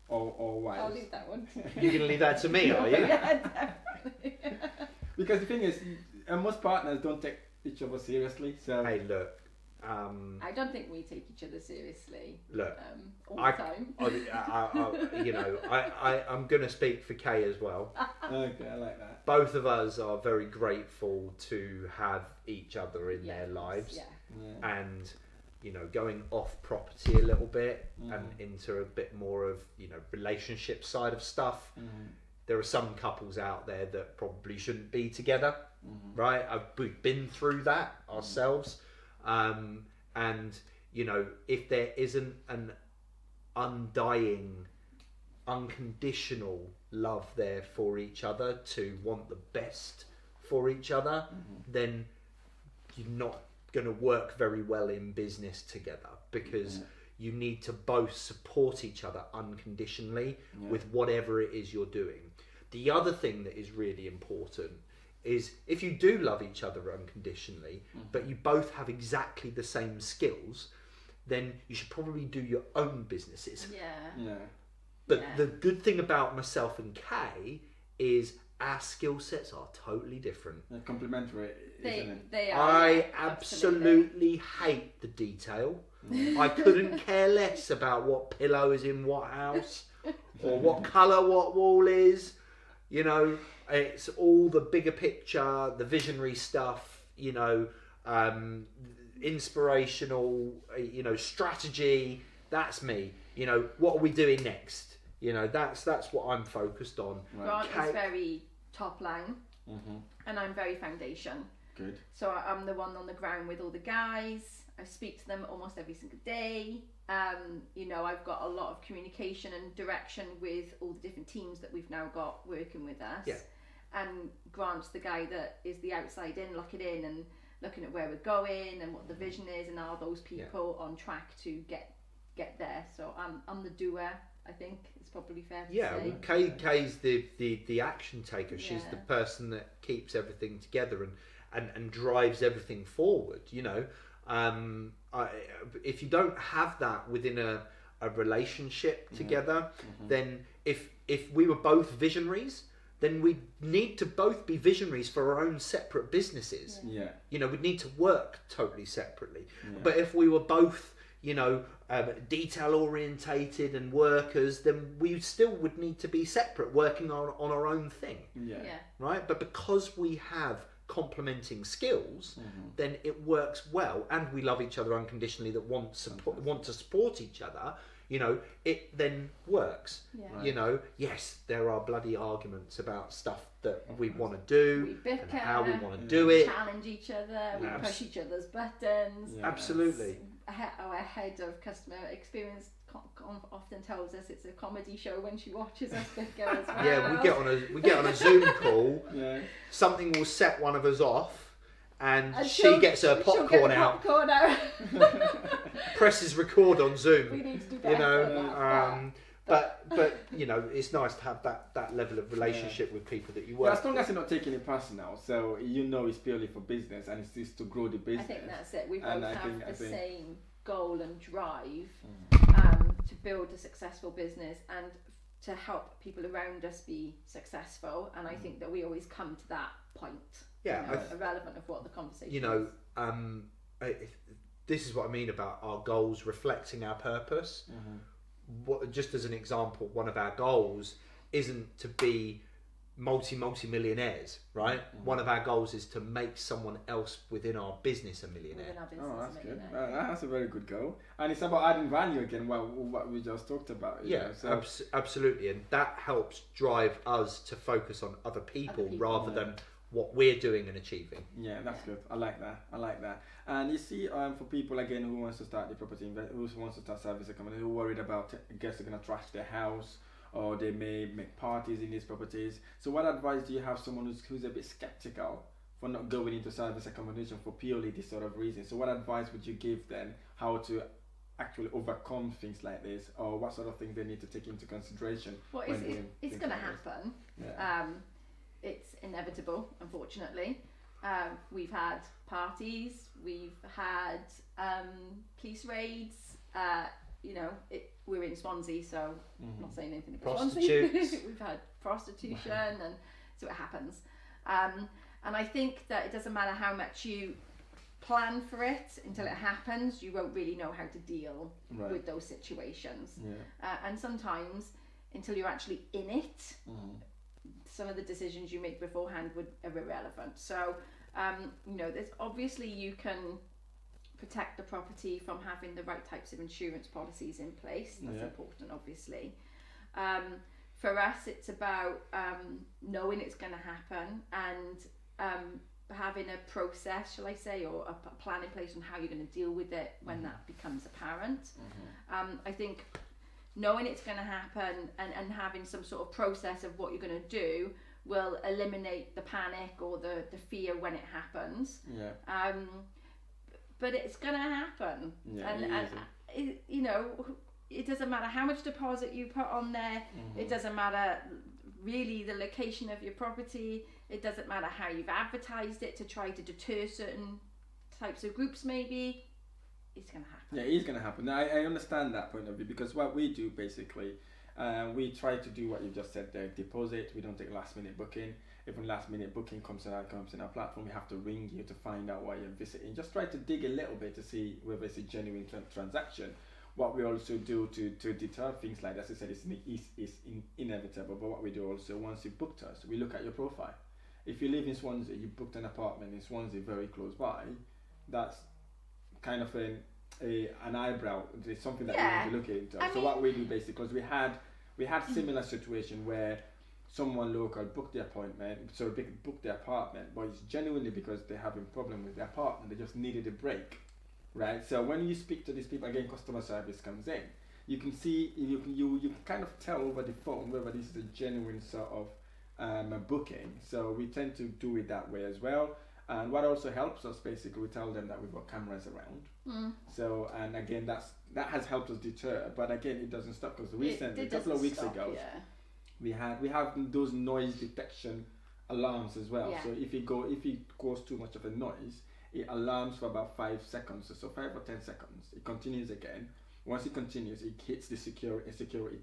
[SPEAKER 1] or wife?
[SPEAKER 3] I'll leave that one.
[SPEAKER 2] You're going to leave that to me, are you?
[SPEAKER 3] Yeah, definitely.
[SPEAKER 1] Because the thing is, most partners don't take each other seriously. So
[SPEAKER 2] Hey, look.
[SPEAKER 3] I don't think we take each other seriously.
[SPEAKER 2] Look,
[SPEAKER 3] all the time.
[SPEAKER 2] I'm going to speak for Kay as well.
[SPEAKER 1] Okay, I like that.
[SPEAKER 2] Both of us are very grateful to have each other in their lives, and going off property a little bit and into a bit more of relationship side of stuff. There are some couples out there that probably shouldn't be together, right? We've been through that ourselves. And if there isn't an undying, unconditional love there for each other to want the best for each other, then you're not going to work very well in business together, because you need to both support each other unconditionally with whatever it is you're doing. The other thing that is really important is, if you do love each other unconditionally, but you both have exactly the same skills, then you should probably do your own businesses. But the good thing about myself and Kay is our skill sets are totally different.
[SPEAKER 1] They're complementary, isn't it?
[SPEAKER 3] They are.
[SPEAKER 2] I absolutely hate the detail. I couldn't care less about what pillow is in what house or what colour what wall is. It's all the bigger picture, the visionary stuff, inspirational, strategy. That's me. What are we doing next? That's what I'm focused on.
[SPEAKER 3] Grant is very top line, and I'm very foundation.
[SPEAKER 1] Good.
[SPEAKER 3] So I'm the one on the ground with all the guys. I speak to them almost every single day. You know, I've got a lot of communication and direction with all the different teams that we've now got working with us.
[SPEAKER 2] Yeah.
[SPEAKER 3] And Grant's the guy that is the outside in, looking in and looking at where we're going and what the vision is, and are those people on track to get there. So I'm the doer, I think it's probably fair to say.
[SPEAKER 2] Well, Kay's the action taker. She's the person that keeps everything together and drives everything forward, you know. If you don't have that within a relationship together, then if we were both visionaries, then we need to both be visionaries for our own separate businesses.
[SPEAKER 1] Yeah.
[SPEAKER 2] You know, we'd need to work totally separately. Yeah. But if we were both, you know, detail orientated and workers, then we still would need to be separate, working on our own thing.
[SPEAKER 1] Yeah.
[SPEAKER 2] Right? But because we have complementing skills, then it works well, and we love each other unconditionally, that want to support each other, you know, it then works.
[SPEAKER 3] Yeah.
[SPEAKER 2] You know, yes, there are bloody arguments about stuff that we want to do,
[SPEAKER 3] we bicker,
[SPEAKER 2] and how we want to do it,
[SPEAKER 3] challenge each other, we push each other's buttons.
[SPEAKER 2] Absolutely.
[SPEAKER 3] Our head of customer experience often tells us it's a comedy show when she watches us bicker as well.
[SPEAKER 2] Yeah, we get on a Zoom call. Something will set one of us off, and she gets her popcorn out. Presses record on Zoom.
[SPEAKER 3] We need to do better.
[SPEAKER 2] You know, but you know, it's nice to have that level of relationship with people that you work.
[SPEAKER 1] As long as you're not taking it personal, so you know it's purely for business and it's just to grow the business.
[SPEAKER 3] I think that's it. We both have the same goal and drive to build a successful business and to help people around us be successful. And I think that we always come to that point.
[SPEAKER 2] Yeah,
[SPEAKER 3] you know, irrelevant of what the conversation.
[SPEAKER 2] You know, this is what I mean about our goals reflecting our purpose. Just as an example, one of our goals isn't to be multi-millionaires, right? One of our goals is to make someone else within our business a millionaire.
[SPEAKER 1] That's good. That's a very good goal, and it's about adding value again. What we just talked about.
[SPEAKER 2] Yeah, absolutely, and that helps drive us to focus on other people rather than what we're doing and achieving.
[SPEAKER 1] Yeah, that's good. I like that. And you see, for people again who wants to start the property, who wants to start service accommodation, who are worried about guests are going to trash their house, or they may make parties in these properties. So what advice do you have someone who's a bit skeptical for not going into service accommodation for purely this sort of reason? So what advice would you give them how to actually overcome things like this, or what sort of things they need to take into consideration?
[SPEAKER 3] Well, it's going to happen.
[SPEAKER 1] Yeah.
[SPEAKER 3] It's inevitable, unfortunately. We've had parties, we've had police raids. You know, we're in Swansea, so I'm not saying anything about Swansea. We've had prostitution, and so it happens. And I think that it doesn't matter how much you plan for it, until it happens, you won't really know how to deal with those situations. And sometimes, until you're actually in it, some of the decisions you make beforehand are irrelevant. So, you know, there's obviously you can protect the property from having the right types of insurance policies in place. That's important, obviously. For us, it's about knowing it's going to happen and having a process, shall I say, or a plan in place on how you're going to deal with it when that becomes apparent. I think knowing it's going to happen and having some sort of process of what you're going to do will eliminate the panic or the fear when it happens. But it's going to happen. And you know, it doesn't matter how much deposit you put on there. It doesn't matter really the location of your property. It doesn't matter how you've advertised it to try to deter certain types of groups maybe. It's going to happen.
[SPEAKER 1] Yeah, it's going to happen. Now, I understand that point of view, because what we do basically, we try to do what you just said there, deposit. We don't take last minute booking. If when last minute booking comes in our platform, we have to ring you to find out why you're visiting. Just try to dig a little bit to see whether it's a genuine transaction. What we also do to deter things like that, as I said, it's inevitable. But what we do also, once you've booked us, we look at your profile. If you live in Swansea, you booked an apartment in Swansea very close by, that's kind of an eyebrow. It's something that we need to look into. So what we do basically, because we had similar situation where someone local book the apartment, but it's genuinely because they're having problem with their partner. They just needed a break, right? So when you speak to these people, again, customer service comes in. You can see, you can kind of tell over the phone whether this is a genuine sort of a booking. So we tend to do it that way as well. And what also helps us, basically, we tell them that we've got cameras around. So, and again, that has helped us deter. But again, it doesn't stop, because recently, a couple of weeks ago, we have those noise detection alarms as well. So if it goes too much of a noise, it alarms for about 5 seconds, so 5 or 10 seconds. It continues again. Once it continues, it hits the security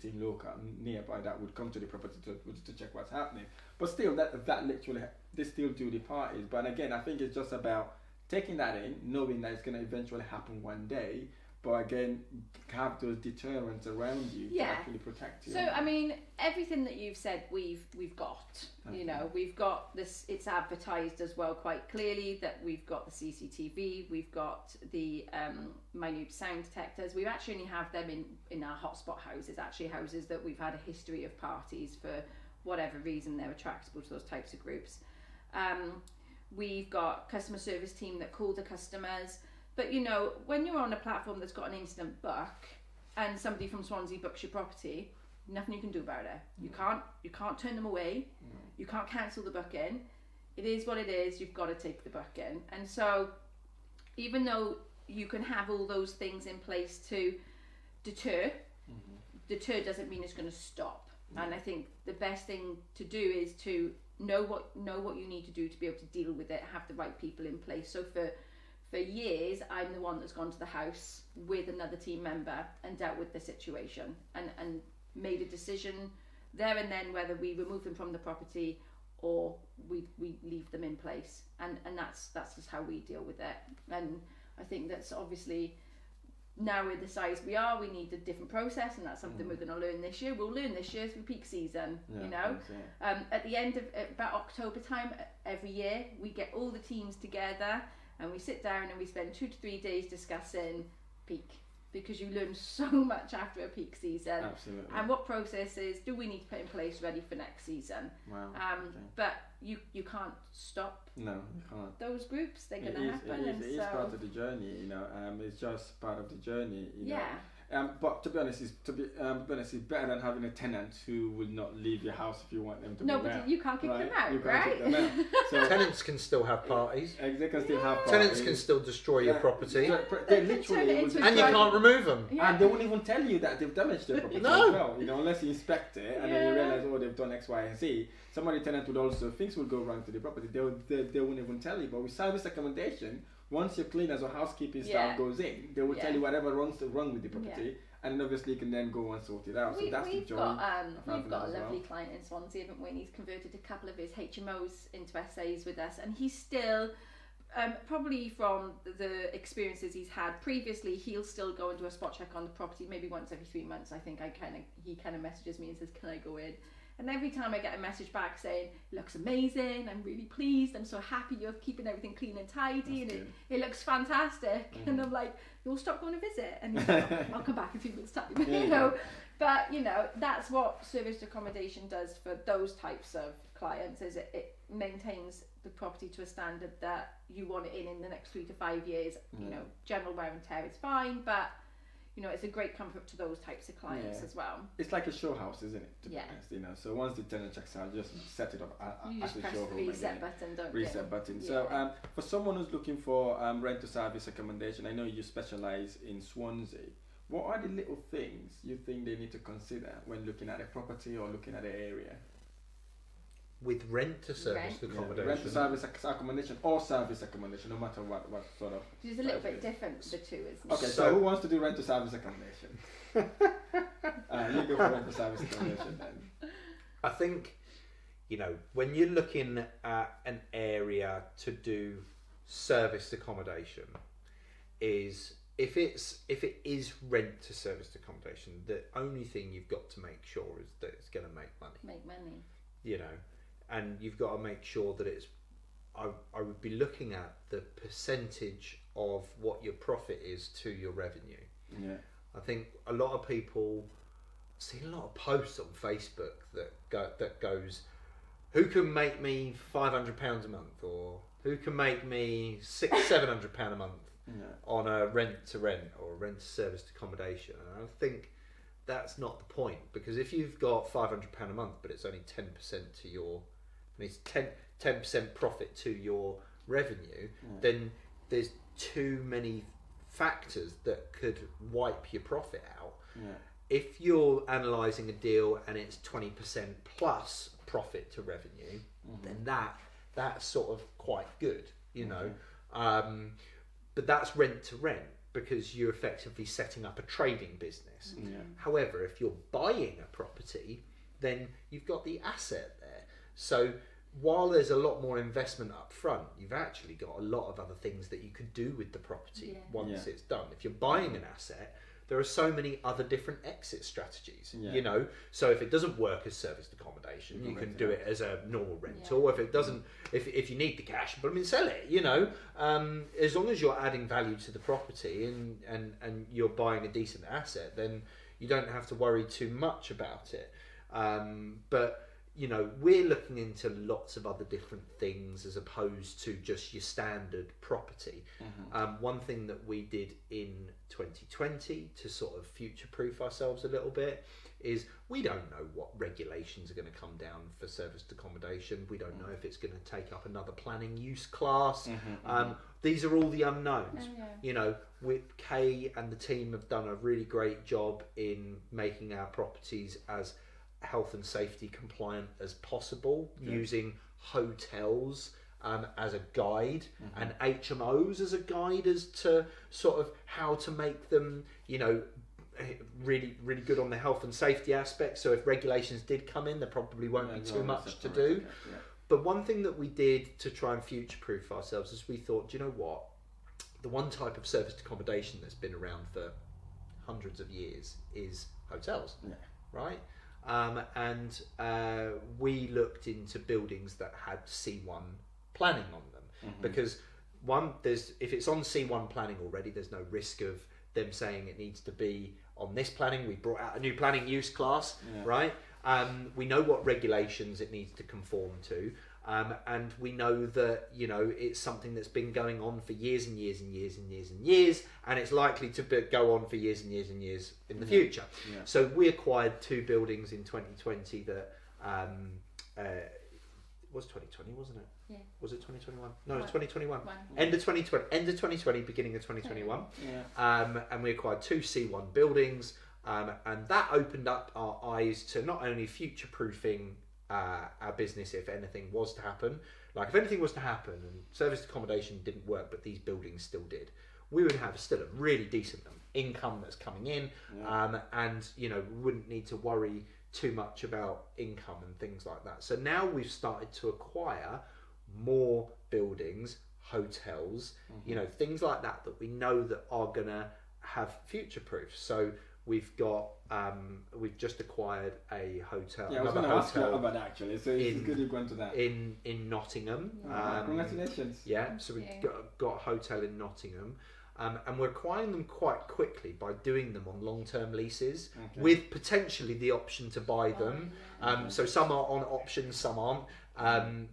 [SPEAKER 1] team local nearby that would come to the property to check what's happening. But still, that literally, they still do the parties. But again, I think it's just about taking that in, knowing that it's going to eventually happen one day. But again, have those deterrents around you to actually protect you.
[SPEAKER 3] So I mean, everything that you've said, we've got. You know, we've got this. It's advertised as well quite clearly that we've got the CCTV, we've got the minute sound detectors. We actually only have them in our hotspot houses. Actually, houses that we've had a history of parties for whatever reason, they're attractable to those types of groups. We've got customer service team that call the customers. But you know, when you're on a platform that's got an instant book and somebody from Swansea books your property, nothing you can do about it. You can't turn them away. You can't cancel the booking. It is what it is. You've got to take the booking. And so, even though you can have all those things in place to deter doesn't mean it's going to stop. And I think the best thing to do is to know what you need to do to be able to deal with it. Have the right people in place. So for years, I'm the one that's gone to the house with another team member and dealt with the situation and made a decision there and then whether we remove them from the property or we leave them in place. And that's just how we deal with it. And I think that's obviously, now with the size we are, we need a different process, and that's something we're going to learn this year. We'll learn this year through peak season, you know. At the end of about October time every year, we get all the teams together and we sit down and we spend 2 to 3 days discussing peak, because you learn so much after a peak season.
[SPEAKER 1] Absolutely.
[SPEAKER 3] And what processes do we need to put in place ready for next season?
[SPEAKER 1] Wow.
[SPEAKER 3] But you can't stop.
[SPEAKER 1] No, you can't.
[SPEAKER 3] Those groups, they're going to happen.
[SPEAKER 1] It is part of the journey, you know. It's just part of the journey, you know. But to be honest, it's better than having a tenant who will not leave your house if you want them to.
[SPEAKER 3] No, but you can't kick them out,
[SPEAKER 1] you can't
[SPEAKER 3] right?
[SPEAKER 1] kick them out. So
[SPEAKER 2] Tenants can still have parties.
[SPEAKER 1] they can still have parties.
[SPEAKER 2] Tenants can still destroy your property.
[SPEAKER 1] They literally
[SPEAKER 2] And you can't remove them.
[SPEAKER 1] And they won't even tell you that they've damaged their property
[SPEAKER 2] No.
[SPEAKER 1] as well, you know, unless you inspect it and then you realise, oh, they've done X, Y, and Z. Some of the tenant would also, things will go wrong to the property. They won't even tell you. But with service accommodation, once your cleaners or housekeeping staff goes in, they will tell you whatever wrong with the property. And then obviously you can then go and sort it out. So that's the joy.
[SPEAKER 3] We've got a lovely client in Swansea, haven't we? And he's converted a couple of his HMOs into SAs with us, and he's still, probably from the experiences he's had previously, he'll still go and do a spot check on the property maybe once every 3 months. I think he kind of messages me and says, "Can I go in?" And every time I get a message back saying, "Looks amazing, I'm really pleased, I'm so happy you're keeping everything clean and tidy, and it looks fantastic." And I'm like, "You'll stop going to visit?" And he's like, "I'll come back in 3 months' time." You know, but you know, that's what serviced accommodation does for those types of clients, is it maintains the property to a standard that you want it in the next 3 to 5 years. You know, general wear and tear is fine, but you know, it's a great comfort to those types of clients as well.
[SPEAKER 1] It's like a show house, isn't it? To be honest, you know. So once the tenant checks out, just set it up
[SPEAKER 3] You
[SPEAKER 1] as
[SPEAKER 3] just
[SPEAKER 1] a
[SPEAKER 3] press
[SPEAKER 1] show
[SPEAKER 3] the
[SPEAKER 1] room
[SPEAKER 3] reset
[SPEAKER 1] again.
[SPEAKER 3] button, don't
[SPEAKER 1] Reset
[SPEAKER 3] you?
[SPEAKER 1] button.
[SPEAKER 3] Yeah.
[SPEAKER 1] So for someone who's looking for rent to service accommodation, I know you specialise in Swansea. What are the little things you think they need to consider when looking at a property or looking at an area?
[SPEAKER 2] With rent to service accommodation.
[SPEAKER 1] Rent to service accommodation or service accommodation, no matter what sort of.
[SPEAKER 3] It's a little bit different, the two, isn't it?
[SPEAKER 1] Okay, so who wants to do rent to service accommodation? You go for rent to service accommodation then.
[SPEAKER 2] I think, you know, when you're looking at an area to do serviced accommodation, is if it is rent to serviced accommodation, the only thing you've got to make sure is that it's going to make money.
[SPEAKER 3] Make money.
[SPEAKER 2] You know, and you've got to make sure that it's. I would be looking at the percentage of what your profit is to your revenue.
[SPEAKER 1] Yeah.
[SPEAKER 2] I think a lot of people seen a lot of posts on Facebook that goes, who can make me £500 a month, or who can make me £700 a month on a rent to rent or rent to serviced accommodation. And I think that's not the point, because if you've got £500 a month but it's only 10% to your, I mean, it's 10% profit to your revenue, then there's too many factors that could wipe your profit out. If you're analysing a deal and it's 20% plus profit to revenue, then that's sort of quite good, you know. But that's rent to rent, because you're effectively setting up a trading business. However, if you're buying a property, then you've got the asset there. So while there's a lot more investment up front, you've actually got a lot of other things that you could do with the property once it's done. If you're buying an asset, there are so many other different exit strategies, you know. So if it doesn't work as serviced accommodation, you can do it as a normal rental. If it doesn't, if you need the cash, but I mean, sell it, you know. As long as you're adding value to the property and you're buying a decent asset, then you don't have to worry too much about it. But you know, we're looking into lots of other different things as opposed to just your standard property. One thing that we did in 2020 to sort of future-proof ourselves a little bit is we don't know what regulations are going to come down for serviced accommodation. We don't know if it's going to take up another planning use class. These are all the unknowns. You know, Kay and the team have done a really great job in making our properties as health and safety compliant as possible, using hotels as a guide and HMOs as a guide as to sort of how to make them, you know, really good on the health and safety aspect. So if regulations did come in, there probably won't be too much to do. But one thing that we did to try and future-proof ourselves is we thought, do you know what? The one type of serviced accommodation that's been around for hundreds of years is hotels, right? And we looked into buildings that had C1 planning on them, because if it's on C1 planning already, there's no risk of them saying it needs to be on this planning. We brought out a new planning use class, right? We know what regulations it needs to conform to, and we know that, you know, it's something that's been going on for years and years and years and years and years, and it's likely to go on for years and years and years in the future. So we acquired 2 buildings in 2020 that was 2020, wasn't it? Was it 2021? No, it was 2021. End of 2020, beginning of 2021. And we acquired 2 C1 buildings, and that opened up our eyes to not only future-proofing our business if anything was to happen. Like if anything was to happen and serviced accommodation didn't work but these buildings still did, we would have still a really decent income that's coming in, and you know, we wouldn't need to worry too much about income and things like that. So now we've started to acquire more buildings, hotels, you know, things like that we know that are gonna have future proof. So we've got we've just acquired a hotel.
[SPEAKER 1] I was going to ask you about that actually. So it's good you've gone to that.
[SPEAKER 2] In Nottingham.
[SPEAKER 1] Congratulations.
[SPEAKER 2] So we've got a hotel in Nottingham. And we're acquiring them quite quickly by doing them on long-term leases, with potentially the option to buy them. So some are on option, some aren't.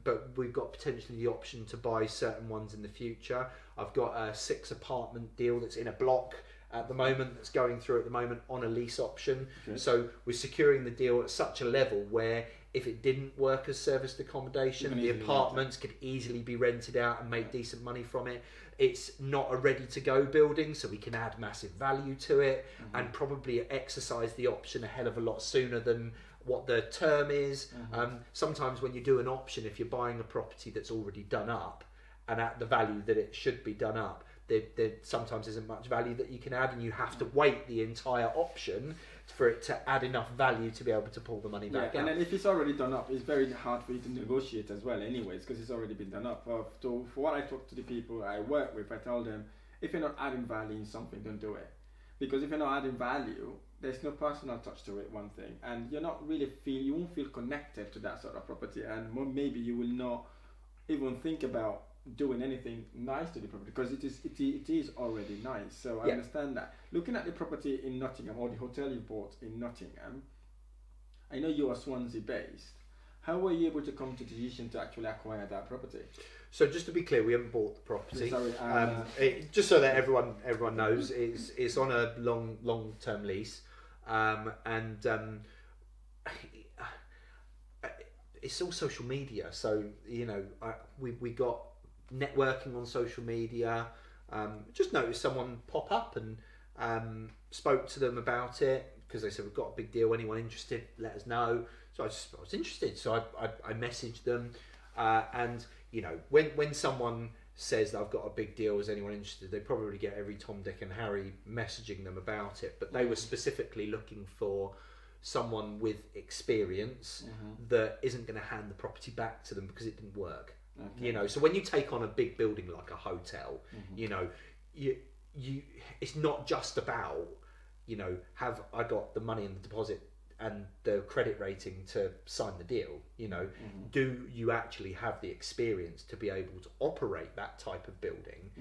[SPEAKER 2] But we've got potentially the option to buy certain ones in the future. I've got a 6 apartment deal that's in a block at the moment, that's going through at the moment on a lease option. So we're securing the deal at such a level where if it didn't work as serviced accommodation, the apartments could easily be rented out and make decent money from it. It's not a ready to go building, so we can add massive value to it and probably exercise the option a hell of a lot sooner than what the term is. Sometimes when you do an option, if you're buying a property that's already done up and at the value that it should be done up, there sometimes isn't much value that you can add, and you have to wait the entire option for it to add enough value to be able to pull the money back out.
[SPEAKER 1] And then if it's already done up, it's very hard for you to negotiate as well anyways, because it's already been done up. So for what I talk to the people I work with, I tell them, if you're not adding value in something, don't do it. Because if you're not adding value, there's no personal touch to it, one thing, and you won't feel connected to that sort of property, and maybe you will not even think about doing anything nice to the property, because it is already nice. So I understand that. Looking at the property in Nottingham, or the hotel you bought in Nottingham, I know you are Swansea based. How were you able to come to the decision to actually acquire that property?
[SPEAKER 2] So just to be clear, we haven't bought the property.
[SPEAKER 1] Sorry,
[SPEAKER 2] just so that everyone knows, it's on a long term lease, and it's all social media. So we got networking on social media. Just noticed someone pop up and spoke to them about it because they said we've got a big deal. Anyone interested? Let us know. So I was interested. So I messaged them, and when someone says that I've got a big deal, is anyone interested? They probably get every Tom, Dick and Harry messaging them about it. But they were specifically looking for someone with experience that isn't going to hand the property back to them because it didn't work. Okay. So when you take on a big building like a hotel, you it's not just about have I got the money in the deposit and the credit rating to sign the deal. Do you actually have the experience to be able to operate that type of building,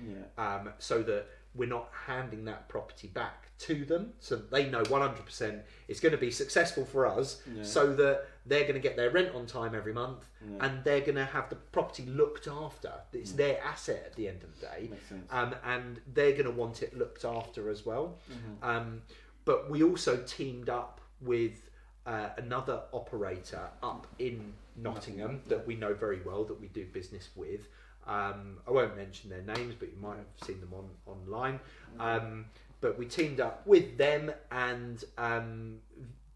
[SPEAKER 2] so that we're not handing that property back to them, so that they know 100% it's going to be successful for us, so that they're going to get their rent on time every month, and they're going to have the property looked after. It's their asset at the end of the day, and they're going to want it looked after as well. But we also teamed up with another operator up in Nottingham that we know very well, that we do business with. I won't mention their names, but you might have seen them online. But we teamed up with them, and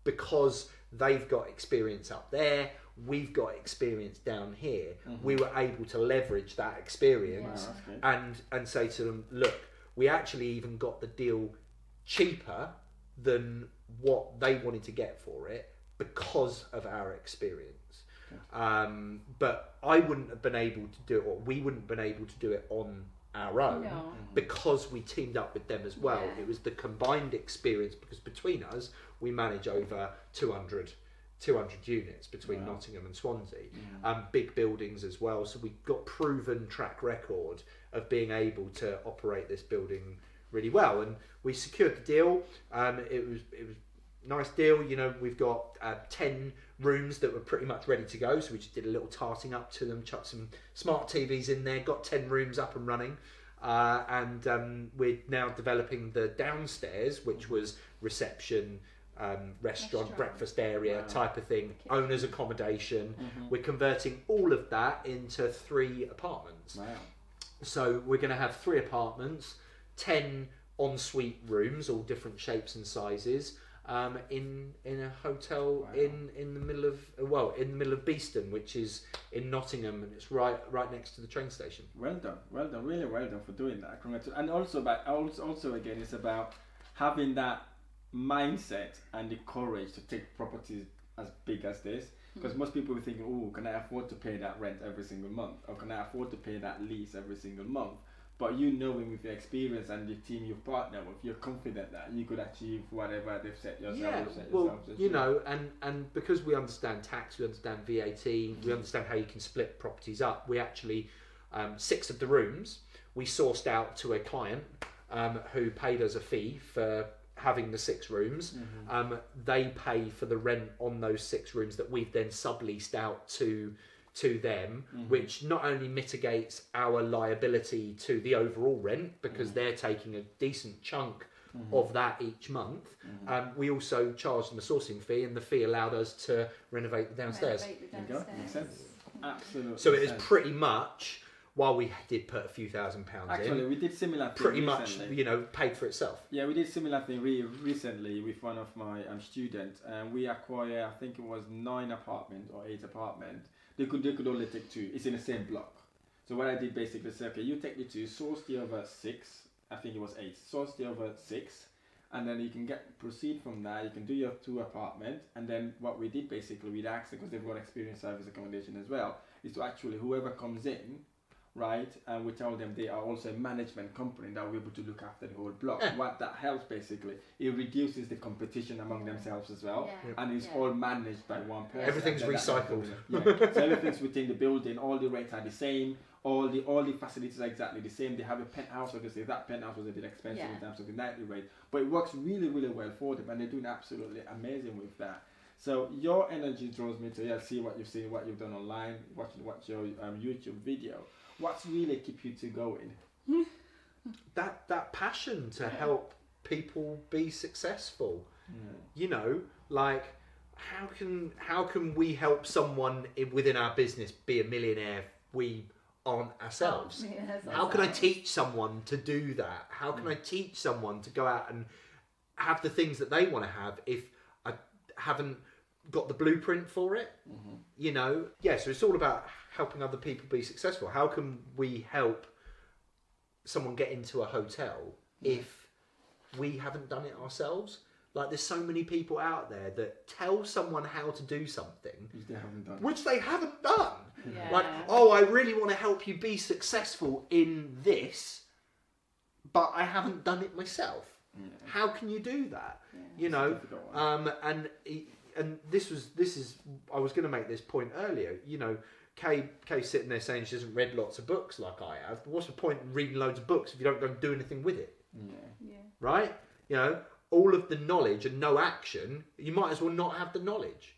[SPEAKER 2] because they've got experience up there, we've got experience down here, we were able to leverage that experience and say to them, look, we actually even got the deal cheaper than what they wanted to get for it because of our experience. But I wouldn't have been able to do it, or we wouldn't have been able to do it on our own, because we teamed up with them as well. It was the combined experience, because between us we manage over 200 units between Nottingham and Swansea, big buildings as well, so we've got proven track record of being able to operate this building really well, and we secured the deal. It was a nice deal. We've got 10 rooms that were pretty much ready to go, so we just did a little tarting up to them, chucked some smart TVs in there, got 10 rooms up and running, and we're now developing the downstairs, which was reception, restaurant, breakfast area type of thing, owner's accommodation. We're converting all of that into 3 apartments. So we're going to have 3 apartments, 10 ensuite rooms, all different shapes and sizes, in a hotel in the middle of Beeston, which is in Nottingham, and it's right next to the train station.
[SPEAKER 1] Well done, really well done for doing that. And also again, it's about having that mindset and the courage to take properties as big as this, because most people will think, oh, can I afford to pay that rent every single month, or can I afford to pay that lease every single month? But with your experience and the team you've partnered with, you're confident that you could achieve whatever they've set yourself.
[SPEAKER 2] And because we understand tax, we understand VAT, we understand how you can split properties up. We actually 6 of the rooms we sourced out to a client who paid us a fee for having the 6 rooms. They pay for the rent on those 6 rooms that we've then subleased out to them, which not only mitigates our liability to the overall rent, because they're taking a decent chunk of that each month, we also charged them a sourcing fee, and the fee allowed us to renovate the downstairs.
[SPEAKER 1] Makes sense. Absolutely.
[SPEAKER 2] So it is pretty much, while we did put a few £1,000s
[SPEAKER 1] Actually, we did similar thing
[SPEAKER 2] pretty
[SPEAKER 1] recently.
[SPEAKER 2] much paid for itself.
[SPEAKER 1] Yeah, we did similar thing recently with one of my students, and we acquired, I think it was 9 apartments or 8 apartments. They could only take 2. It's in the same block. So what I did basically say, okay, you take the 2, source the other 6. I think it was 8. Source the other 6, and then you can proceed from there. You can do your 2 apartments, and then what we did basically, we'd ask, because they've got experience service accommodation as well, is to actually, whoever comes in, right, and we tell them they are also a management company that will be able to look after the whole block. What that helps basically, it reduces the competition among themselves as well, and it's all managed by one person.
[SPEAKER 2] Everything's recycled.
[SPEAKER 1] So everything's within the building. All the rates are the same. All the facilities are exactly the same. They have a penthouse. Obviously, that penthouse was a bit expensive in terms of the nightly rate, but it works really, really well for them, and they're doing absolutely amazing with that. So your energy draws me to see what you've seen, what you've done online, watch your YouTube video. What's really keep you to going?
[SPEAKER 2] That passion to help people be successful.
[SPEAKER 1] Yeah.
[SPEAKER 2] You know, like how can we help someone within our business be a millionaire if we aren't ourselves? How can I teach someone to do that? How can I teach someone to go out and have the things that they want to have if I haven't got the blueprint for it? You know, so it's all about helping other people be successful. How can we help someone get into a hotel if we haven't done it ourselves? Like, there's so many people out there that tell someone how to do something which they haven't done.
[SPEAKER 3] Yeah.
[SPEAKER 2] Like, oh, I really want to help you be successful in this, but I haven't done it myself. How can you do that? You know, and this is I was going to make this point earlier. You know, Kay's sitting there saying she hasn't read lots of books like I have. But what's the point in reading loads of books if you don't go and do anything with it?
[SPEAKER 3] Yeah.
[SPEAKER 2] Right? You know, all of the knowledge and no action, you might as well not have the knowledge.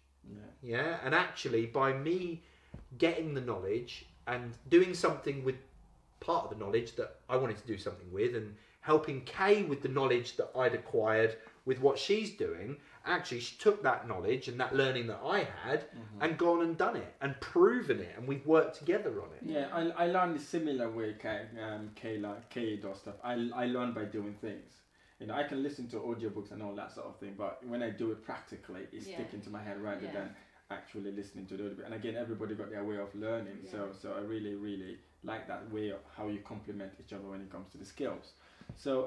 [SPEAKER 2] Yeah. And actually, by me getting the knowledge and doing something with part of the knowledge that I wanted to do something with, and helping Kay with the knowledge that I'd acquired with what she's doing, actually she took that knowledge and that learning that I had and gone and done it and proven it, and we've worked together on it.
[SPEAKER 1] Yeah, I learned a similar way Kay does stuff. I learn by doing things. You know, I can listen to audiobooks and all that sort of thing, but when I do it practically, it's sticking to my head rather than actually listening to the audiobook. And again, everybody got their way of learning, so I really, really like that way of how you complement each other when it comes to the skills. So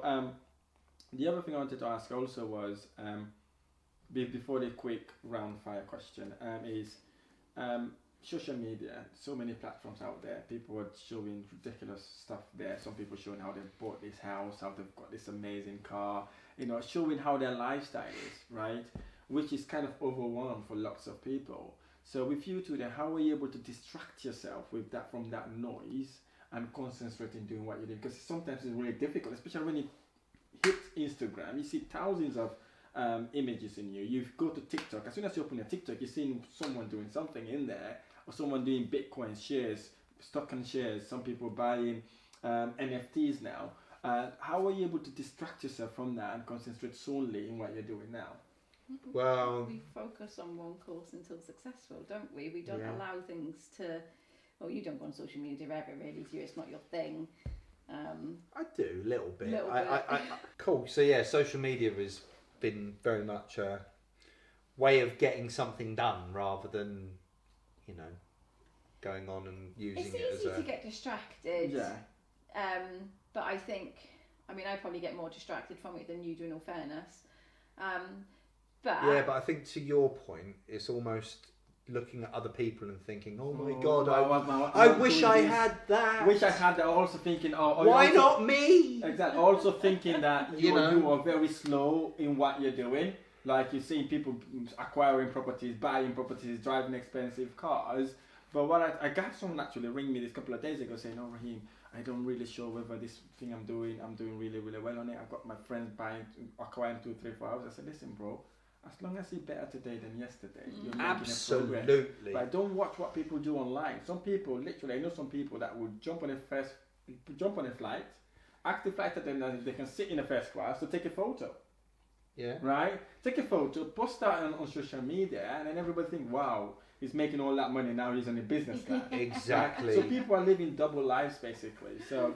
[SPEAKER 1] the other thing I wanted to ask also was, before the quick round fire question, is social media. So many platforms out there. People are showing ridiculous stuff there. Some people showing how they've bought this house, how they've got this amazing car, you know, showing how their lifestyle is, right? Which is kind of overwhelming for lots of people. So with you two then, how are you able to distract yourself with that, from that noise, and concentrate in doing what you're doing? Because sometimes it's really difficult, especially when you hit Instagram, you see thousands of images in you. You go to TikTok, as soon as you open your TikTok, you're seeing someone doing something in there, or someone doing Bitcoin shares, stock and shares, some people buying NFTs now. How are you able to distract yourself from that and concentrate solely in what you're doing now?
[SPEAKER 2] Well,
[SPEAKER 3] we focus on one course until successful, don't we? We don't allow things to, well, you don't go on social media ever really, do you? It's not your thing.
[SPEAKER 2] I do a little bit. Cool. So social media has been very much a way of getting something done rather than, you know, going on and using it as
[SPEAKER 3] It's easy to get distracted. But I probably get more distracted from it than you do, in all fairness. But
[SPEAKER 2] I think to your point, it's almost looking at other people and thinking, oh my God, I wish I had that.
[SPEAKER 1] Wish I had that. Also thinking,
[SPEAKER 2] why not me?
[SPEAKER 1] Exactly. Also thinking that you are very slow in what you're doing. Like you're seeing people acquiring properties, buying properties, driving expensive cars. But what I got someone actually ring me this couple of days ago saying, "Oh, Rahim, I don't really sure whether this thing I'm doing really, really well on it. I've got my friends acquiring 2, 3, 4 houses." I said, "Listen, bro. As long as you're better today than yesterday, you're making
[SPEAKER 2] absolutely.
[SPEAKER 1] a progress. But don't watch what people do online. Some people, literally, I know some people that will jump on a flight, ask the flight attendant if they can sit in the first class to take a photo.
[SPEAKER 2] Yeah.
[SPEAKER 1] Right? Take a photo, post that on social media, and then everybody think, wow, he's making all that money now. He's on a business class.
[SPEAKER 2] Exactly.
[SPEAKER 1] So people are living double lives basically. So,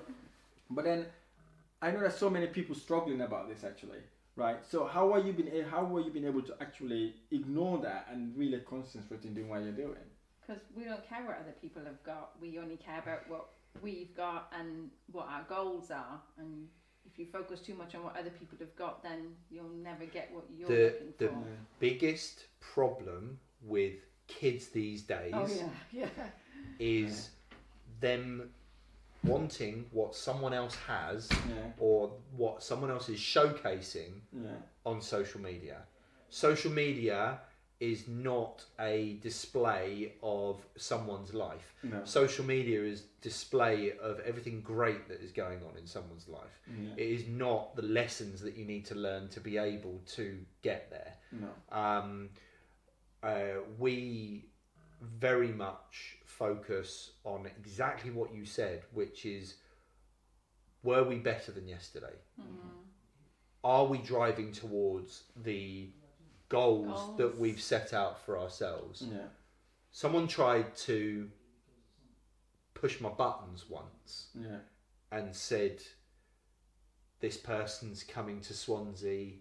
[SPEAKER 1] but then I know there's so many people struggling about this actually. Right. So how are you been able to actually ignore that and really concentrate in doing what you're doing?
[SPEAKER 3] Because we don't care what other people have got. We only care about what we've got and what our goals are. And if you focus too much on what other people have got, then you'll never get what you're looking for.
[SPEAKER 2] The biggest problem with kids these days is them wanting what someone else has or what someone else is showcasing on social media. Social media is not a display of someone's life.
[SPEAKER 1] No.
[SPEAKER 2] Social media is display of everything great that is going on in someone's life. It is not the lessons that you need to learn to be able to get there.
[SPEAKER 1] No.
[SPEAKER 2] we very much focus on exactly what you said, which is, were we better than yesterday? Are we driving towards the goals that we've set out for ourselves?
[SPEAKER 1] Yeah.
[SPEAKER 2] Someone tried to push my buttons once and said, this person's coming to Swansea,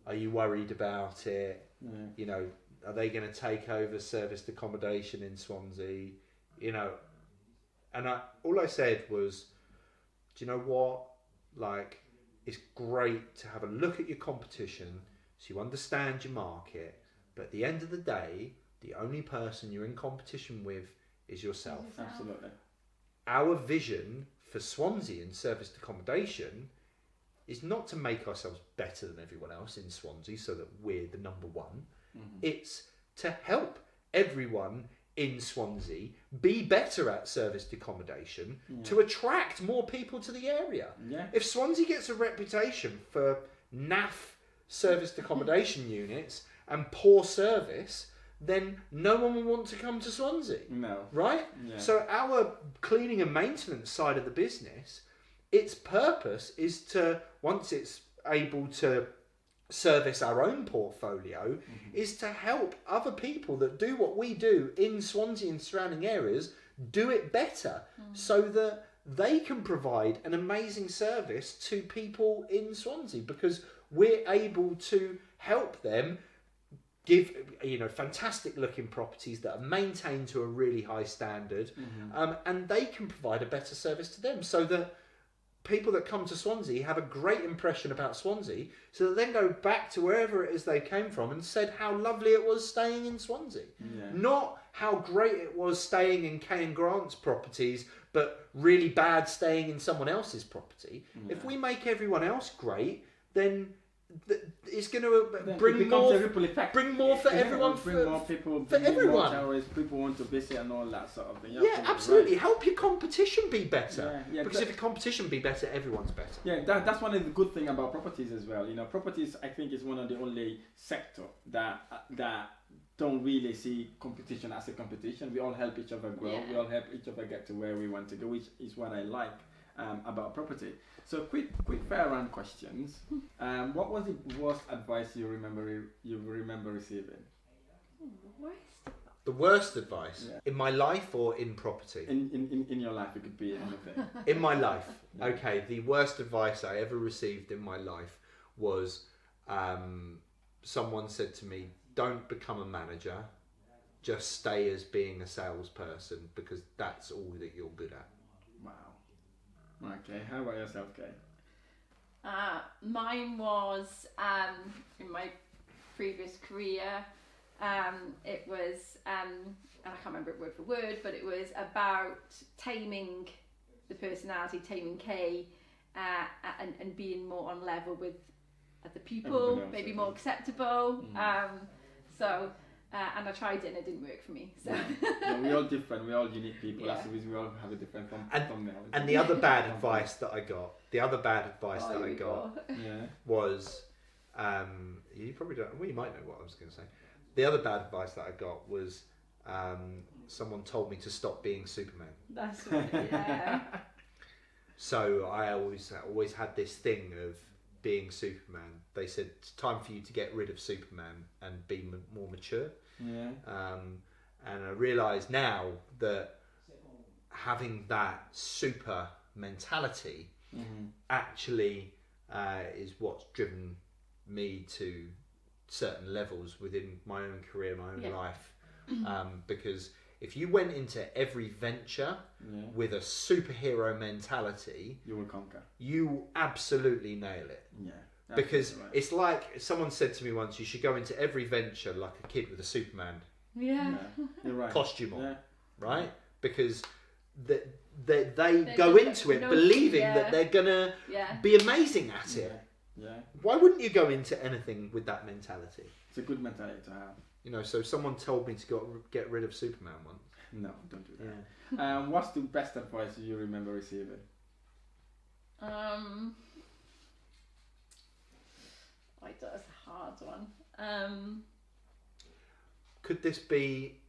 [SPEAKER 2] are you worried about it? You know, are they going to take over serviced accommodation in Swansea? You know, and all I said was, do you know what? Like, it's great to have a look at your competition so you understand your market, but at the end of the day, the only person you're in competition with is yourself.
[SPEAKER 1] Absolutely.
[SPEAKER 2] Our vision for Swansea and serviced accommodation is not to make ourselves better than everyone else in Swansea so that we're the number one. It's to help everyone in Swansea be better at serviced accommodation to attract more people to the area. If Swansea gets a reputation for naff serviced accommodation units and poor service, then no one will want to come to Swansea.
[SPEAKER 1] No.
[SPEAKER 2] Right?
[SPEAKER 1] Yeah.
[SPEAKER 2] So our cleaning and maintenance side of the business, its purpose is to, once it's able to service our own portfolio, is to help other people that do what we do in Swansea and surrounding areas do it better, so that they can provide an amazing service to people in Swansea, because we're able to help them give, you know, fantastic looking properties that are maintained to a really high standard, and they can provide a better service to them, so that people that come to Swansea have a great impression about Swansea, so that they go back to wherever it is they came from and said how lovely it was staying in Swansea. Not how great it was staying in Kay and Grant's properties, but really bad staying in someone else's property. If we make everyone else great, then it's going to bring more for everyone.
[SPEAKER 1] Bring more people
[SPEAKER 2] for everyone.
[SPEAKER 1] More towers, people want to visit and all that sort of thing.
[SPEAKER 2] Yeah, absolutely.
[SPEAKER 1] Right.
[SPEAKER 2] Help your competition be better.
[SPEAKER 1] Yeah,
[SPEAKER 2] because if your competition be better, everyone's better.
[SPEAKER 1] Yeah, that's one of the good thing about properties as well. You know, properties, I think, is one of the only sector that don't really see competition as a competition. We all help each other grow. We all help each other get to where we want to go, which is what I like about property. So quick fire round questions. What was the worst advice you remember receiving?
[SPEAKER 2] The worst advice in my life or in property?
[SPEAKER 1] In your life, it could be anything.
[SPEAKER 2] In my life, okay. The worst advice I ever received in my life was someone said to me, "Don't become a manager. Just stay as being a salesperson, because that's all that you're good at."
[SPEAKER 1] Wow. Okay, how about yourself, Kay?
[SPEAKER 3] Mine was in my previous career. It was, and I can't remember it word for word, but it was about taming the personality, taming Kay, and being more on level with other people, maybe more acceptable. And I tried it and it didn't work for me. So
[SPEAKER 1] we're all different. We're all unique people. That's the reason we all have a different thumbnail.
[SPEAKER 2] And the other bad advice that I got, was, you probably don't. Well, you might know what I was going to say. The other bad advice that I got was, someone told me to stop being Superman.
[SPEAKER 3] That's right. Yeah.
[SPEAKER 2] So I always had this thing of being Superman. They said it's time for you to get rid of Superman and be more mature.
[SPEAKER 1] Yeah.
[SPEAKER 2] And I realise now that having that super mentality actually is what's driven me to certain levels within my own career, my own life. Because if you went into every venture with a superhero mentality,
[SPEAKER 1] you will conquer.
[SPEAKER 2] You absolutely nail it.
[SPEAKER 1] Yeah.
[SPEAKER 2] Because it's like someone said to me once, you should go into every venture like a kid with a Superman
[SPEAKER 1] You're right.
[SPEAKER 2] costume on, right? Because they go into it believing that they're gonna be amazing at it.
[SPEAKER 1] Yeah.
[SPEAKER 2] Why wouldn't you go into anything with that mentality?
[SPEAKER 1] It's a good mentality to have.
[SPEAKER 2] You know, so someone told me to get rid of Superman once.
[SPEAKER 1] No, don't do that. What's the best advice you remember receiving?
[SPEAKER 3] That's a hard one.
[SPEAKER 2] Could this be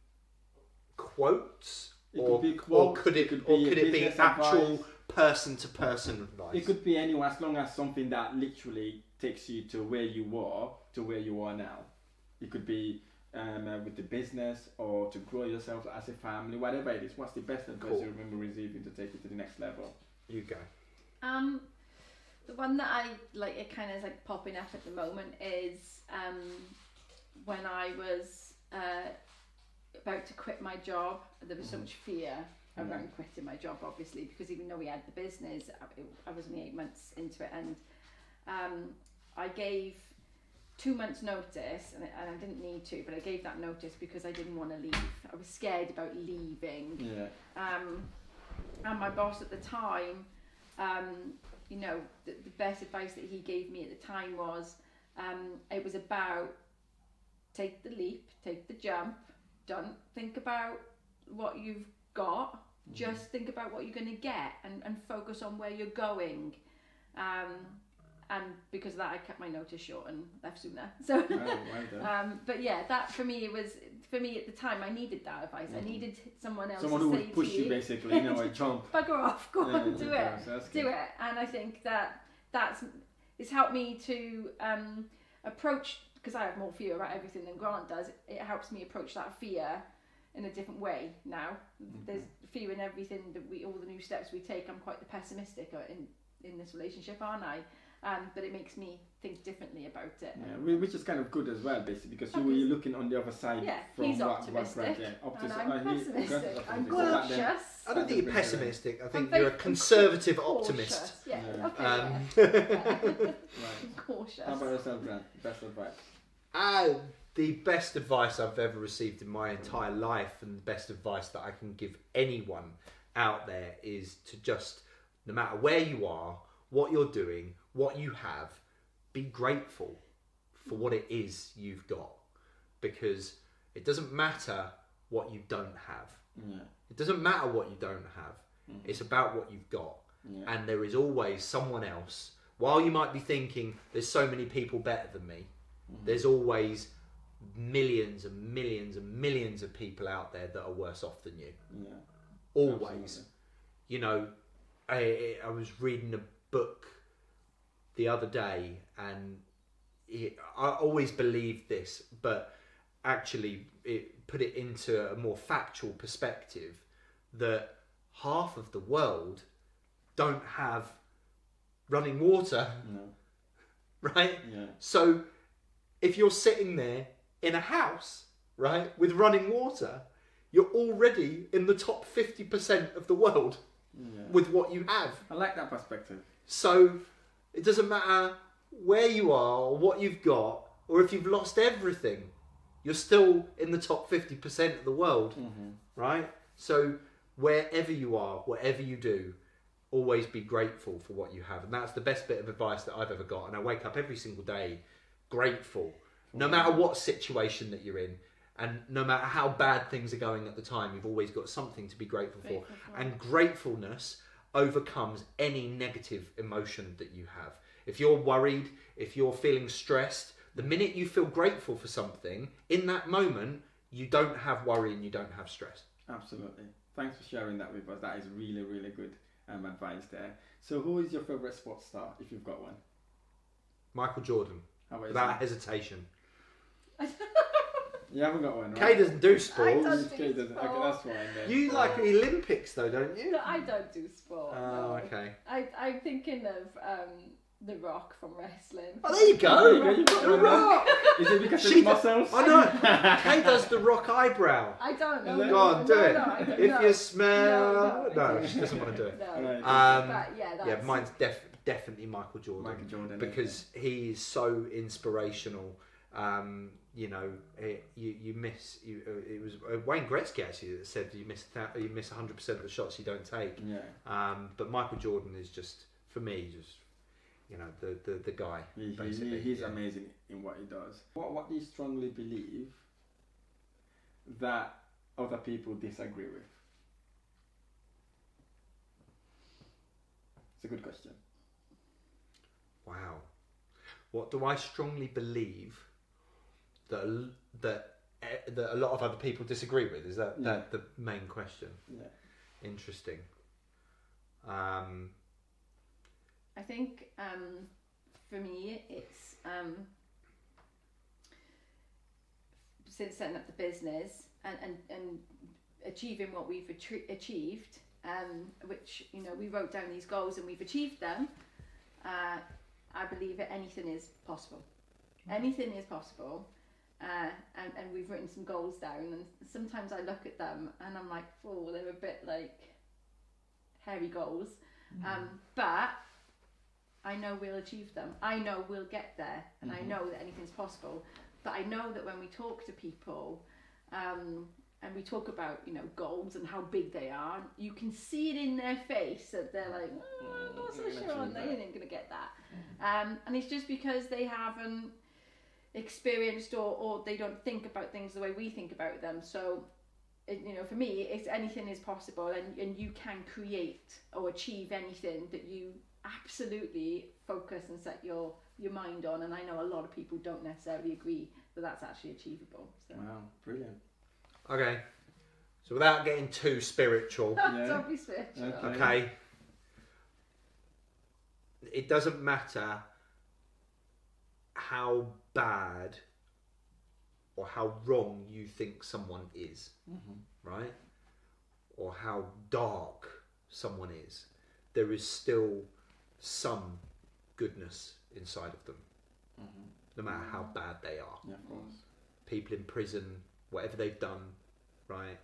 [SPEAKER 2] quotes?
[SPEAKER 1] It
[SPEAKER 2] Or,
[SPEAKER 1] could be
[SPEAKER 2] or
[SPEAKER 1] quotes,
[SPEAKER 2] could it be
[SPEAKER 1] business
[SPEAKER 2] actual
[SPEAKER 1] advice.
[SPEAKER 2] person-to-person advice?
[SPEAKER 1] It could be anyone, as long as something that literally takes you to where you are now. It could be with the business or to grow yourself as a family, whatever it is. What's the best advice you remember receiving to take you to the next level?
[SPEAKER 2] You go.
[SPEAKER 3] The one that I like, it kind of is like popping up at the moment, is when I was about to quit my job. There was so much fear around quitting my job, obviously, because even though we had the business, I was only 8 months into it, and I gave 2 months notice, and I didn't need to, but I gave that notice because I didn't want to leave. I was scared about leaving. And my boss at the time, you know, the best advice that he gave me at the time was, it was about take the leap, take the jump, don't think about what you've got, just think about what you're going to get, and focus on where you're going. And because of that, I kept my notice short and left sooner. So, but yeah, that for me at the time, I needed that advice. I needed someone else.
[SPEAKER 1] Someone
[SPEAKER 3] to
[SPEAKER 1] who
[SPEAKER 3] say
[SPEAKER 1] would push
[SPEAKER 3] to
[SPEAKER 1] you, basically, you know, a jump.
[SPEAKER 3] Bugger off, go on, do it,
[SPEAKER 1] So
[SPEAKER 3] do it. And I think it's helped me to approach, because I have more fear about everything than Grant does. It helps me approach that fear in a different way now. There's fear in everything that all the new steps we take. I'm quite the pessimistic in this relationship, aren't I? But it makes me think differently about it.
[SPEAKER 1] Yeah, which is kind of good as well, basically, because you were looking on the other side.
[SPEAKER 3] Yeah,
[SPEAKER 1] from
[SPEAKER 3] he's
[SPEAKER 1] what
[SPEAKER 3] optimistic,
[SPEAKER 1] and
[SPEAKER 3] I'm pessimistic. I'm
[SPEAKER 2] Well,
[SPEAKER 3] cautious.
[SPEAKER 2] I don't think you're pessimistic. I think
[SPEAKER 3] I'm
[SPEAKER 2] you're a
[SPEAKER 3] very
[SPEAKER 2] conservative
[SPEAKER 3] cautious.
[SPEAKER 2] optimist.
[SPEAKER 3] Yeah,
[SPEAKER 1] Yeah.
[SPEAKER 3] okay.
[SPEAKER 1] Right.
[SPEAKER 3] Cautious.
[SPEAKER 1] How about yourself, Grant? Best advice?
[SPEAKER 2] The best advice I've ever received in my entire life, and the best advice that I can give anyone out there, is to just, no matter where you are, what you're doing, what you have, be grateful for what it is you've got, because it doesn't matter what you don't have. It doesn't matter what you don't have. It's about what you've got. And there is always someone else. While you might be thinking there's so many people better than me, there's always millions and millions and millions of people out there that are worse off than you. Always. Absolutely. You know, I was reading a book the other day, and I always believed this, but actually it put it into a more factual perspective, that half of the world don't have running water. Right? So if you're sitting there in a house, right, with running water, you're already in the top 50% of the world with what you have.
[SPEAKER 1] I like that perspective.
[SPEAKER 2] So it doesn't matter where you are or what you've got, or if you've lost everything, you're still in the top 50% of the world, right? So wherever you are, whatever you do, always be grateful for what you have. And that's the best bit of advice that I've ever got. And I wake up every single day grateful, no matter what situation that you're in. And no matter how bad things are going at the time, you've always got something to be grateful for. And gratefulness overcomes any negative emotion that you have. If you're worried, if you're feeling stressed, the minute you feel grateful for something, in that moment, you don't have worry and you don't have stress.
[SPEAKER 1] Absolutely. Thanks for sharing that with us. That is really, really good advice there. So who is your favourite sports star, if you've got one?
[SPEAKER 2] Michael Jordan.
[SPEAKER 1] How about
[SPEAKER 2] without hesitation.
[SPEAKER 1] You haven't got one, right?
[SPEAKER 2] Kay doesn't do sports.
[SPEAKER 3] I don't do
[SPEAKER 1] Kay doesn't.
[SPEAKER 3] sport.
[SPEAKER 1] Okay, that's fine then.
[SPEAKER 2] You like the Olympics though, don't you?
[SPEAKER 3] No, I don't do sport.
[SPEAKER 2] Oh,
[SPEAKER 3] no.
[SPEAKER 2] okay.
[SPEAKER 3] I'm thinking of The Rock from wrestling.
[SPEAKER 2] Oh, there you go.
[SPEAKER 1] There you go.
[SPEAKER 2] The Rock.
[SPEAKER 1] Is it because
[SPEAKER 2] She
[SPEAKER 1] of muscles?
[SPEAKER 2] I know. Kay does the Rock eyebrow.
[SPEAKER 3] I don't know.
[SPEAKER 2] Go on, do it.
[SPEAKER 3] I don't
[SPEAKER 2] If
[SPEAKER 3] know.
[SPEAKER 2] you smell...
[SPEAKER 3] No,
[SPEAKER 2] No, she doesn't want to do it.
[SPEAKER 3] No.
[SPEAKER 1] Right.
[SPEAKER 3] But yeah, that's...
[SPEAKER 2] Yeah, mine's definitely Michael Jordan.
[SPEAKER 1] Michael Jordan.
[SPEAKER 2] Because he's so inspirational. You know, you miss. It was Wayne Gretzky actually that said you miss 100% of the shots you don't take.
[SPEAKER 1] Yeah.
[SPEAKER 2] But Michael Jordan is just, for me, just, you know, the guy. Basically,
[SPEAKER 1] He's amazing in what he does. What do you strongly believe that other people disagree with? It's a good question.
[SPEAKER 2] Wow. What do I strongly believe that that a lot of other people disagree with? Is that the main question?
[SPEAKER 1] Yeah.
[SPEAKER 2] Interesting.
[SPEAKER 3] I think for me, it's since setting up the business and achieving what we've achieved, which we wrote down these goals and we've achieved them. I believe that anything is possible. Anything is possible. And we've written some goals down, and sometimes I look at them and I'm like, oh, they're a bit like hairy goals, but I know we'll achieve them. I know we'll get there, and I know that anything's possible. But I know that when we talk to people, and we talk about goals and how big they are, you can see it in their face that they're like, I'm not so sure they ain't gonna get that, and it's just because they haven't experienced or they don't think about things the way we think about them. So for me, it's anything is possible, and you can create or achieve anything that you absolutely focus and set your mind on. And I know a lot of people don't necessarily agree that that's actually achievable. So.
[SPEAKER 1] Wow, brilliant.
[SPEAKER 2] Okay, so without getting too spiritual,
[SPEAKER 3] don't be spiritual.
[SPEAKER 2] Okay, it doesn't matter how bad or how wrong you think someone is, right? Or how dark someone is. There is still some goodness inside of them, no matter how bad they are.
[SPEAKER 1] Yeah, of course.
[SPEAKER 2] People in prison, whatever they've done, right?